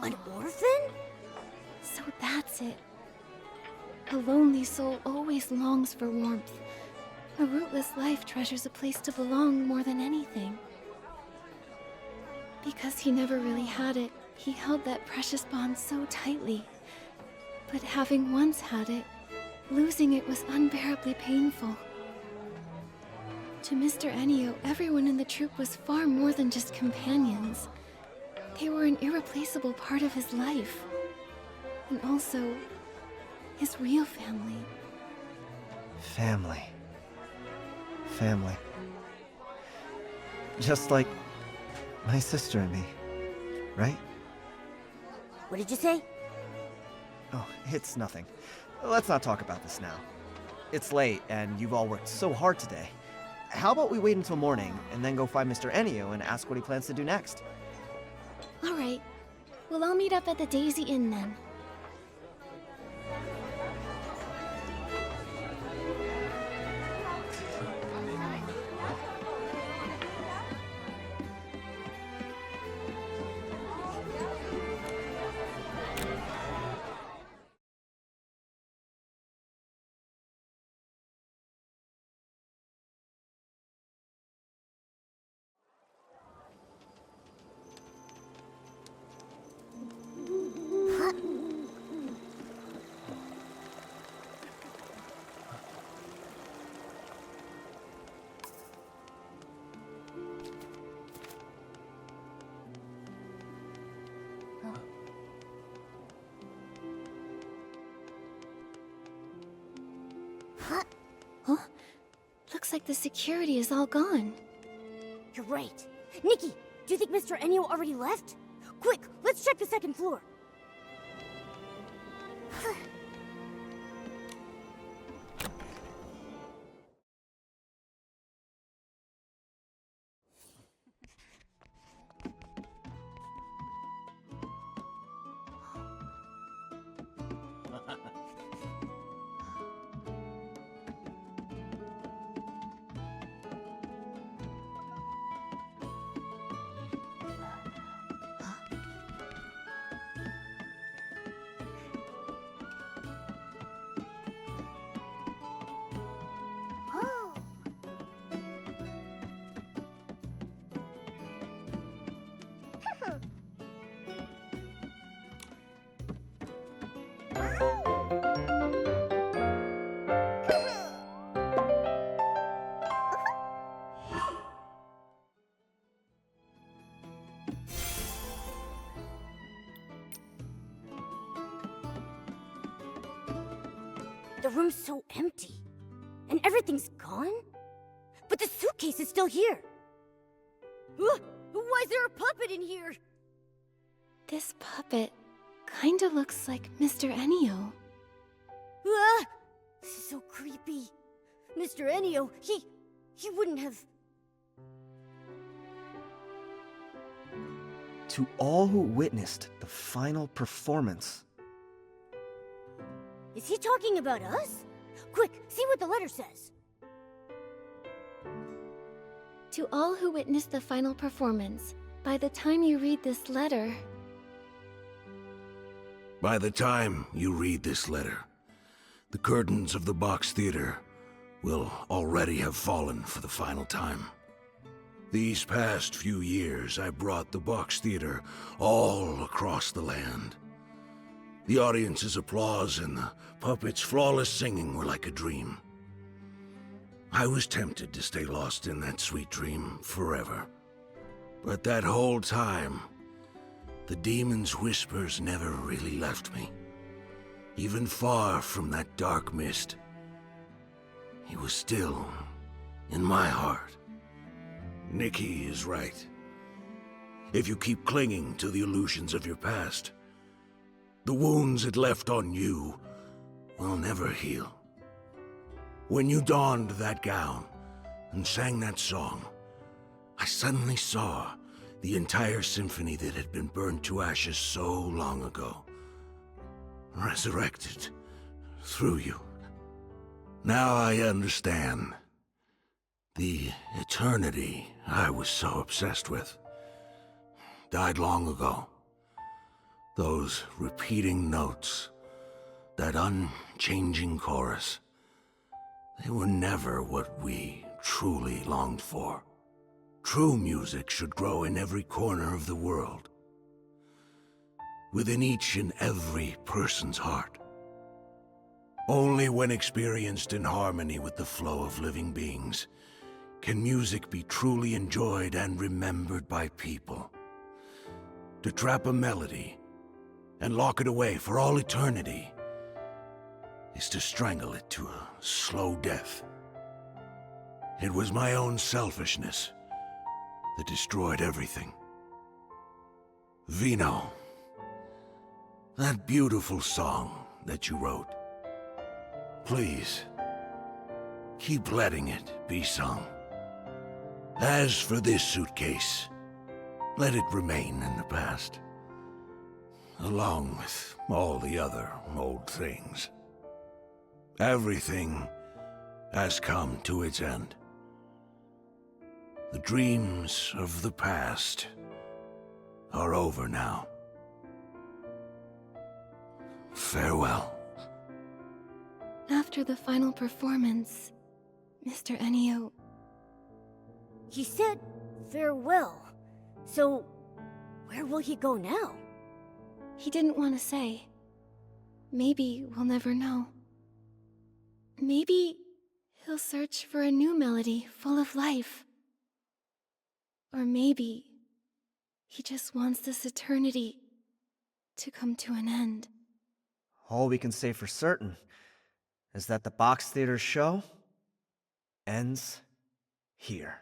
An orphan? So that's it. A lonely soul always longs for warmth. A rootless life treasures a place to belong more than anything. Because he never really had it, he held that precious bond so tightly. But having once had it, losing it was unbearably painful. To Mr. Ennio, everyone in the troupe was far more than just companions. They were an irreplaceable part of his life. And also, his real family. Family. Family. Just like my sister and me, right? What did you say? Oh, it's nothing. Let's not talk about this now. It's late, and you've all worked so hard today. How about we wait until morning, and then go find Mr. Ennio and ask what he plans to do next? All right. Well, I'll meet up at the Daisy Inn then. Huh? Looks like the security is all gone. You're right. Nikki, do you think Mr. Ennio already left? Quick, let's check the second floor. The room's so empty. And everything's gone? But the suitcase is still here. Why is there a puppet in here? This puppet kinda looks like Mr. Enio. This is so creepy. Mr. Enio, he wouldn't have... To all who witnessed the final performance. Is he talking about us? Quick, see what the letter says. To all who witnessed the final performance, by the time you read this letter... By the time you read this letter, the curtains of the Box Theater will already have fallen for the final time. These past few years, I brought the Box Theater all across the land. The audience's applause and the puppets' flawless singing were like a dream. I was tempted to stay lost in that sweet dream forever. But that whole time, the demon's whispers never really left me. Even far from that dark mist, he was still in my heart. Nikki is right. If you keep clinging to the illusions of your past, the wounds it left on you will never heal. When you donned that gown and sang that song, I suddenly saw the entire symphony that had been burned to ashes so long ago, resurrected through you. Now I understand. The eternity I was so obsessed with died long ago. Those repeating notes, that unchanging chorus, they were never what we truly longed for. True music should grow in every corner of the world, within each and every person's heart. Only when experienced in harmony with the flow of living beings can music be truly enjoyed and remembered by people. To trap a melody and lock it away for all eternity is to strangle it to a slow death. It was my own selfishness that destroyed everything. Vino, that beautiful song that you wrote, please, keep letting it be sung. As for this suitcase, let it remain in the past, along with all the other old things. Everything has come to its end. The dreams of the past are over now. Farewell. After the final performance, Mr. Enio... He said farewell. So, where will he go now? He didn't want to say. Maybe we'll never know. Maybe he'll search for a new melody full of life. Or maybe he just wants this eternity to come to an end. All we can say for certain is that the Box Theater show ends here.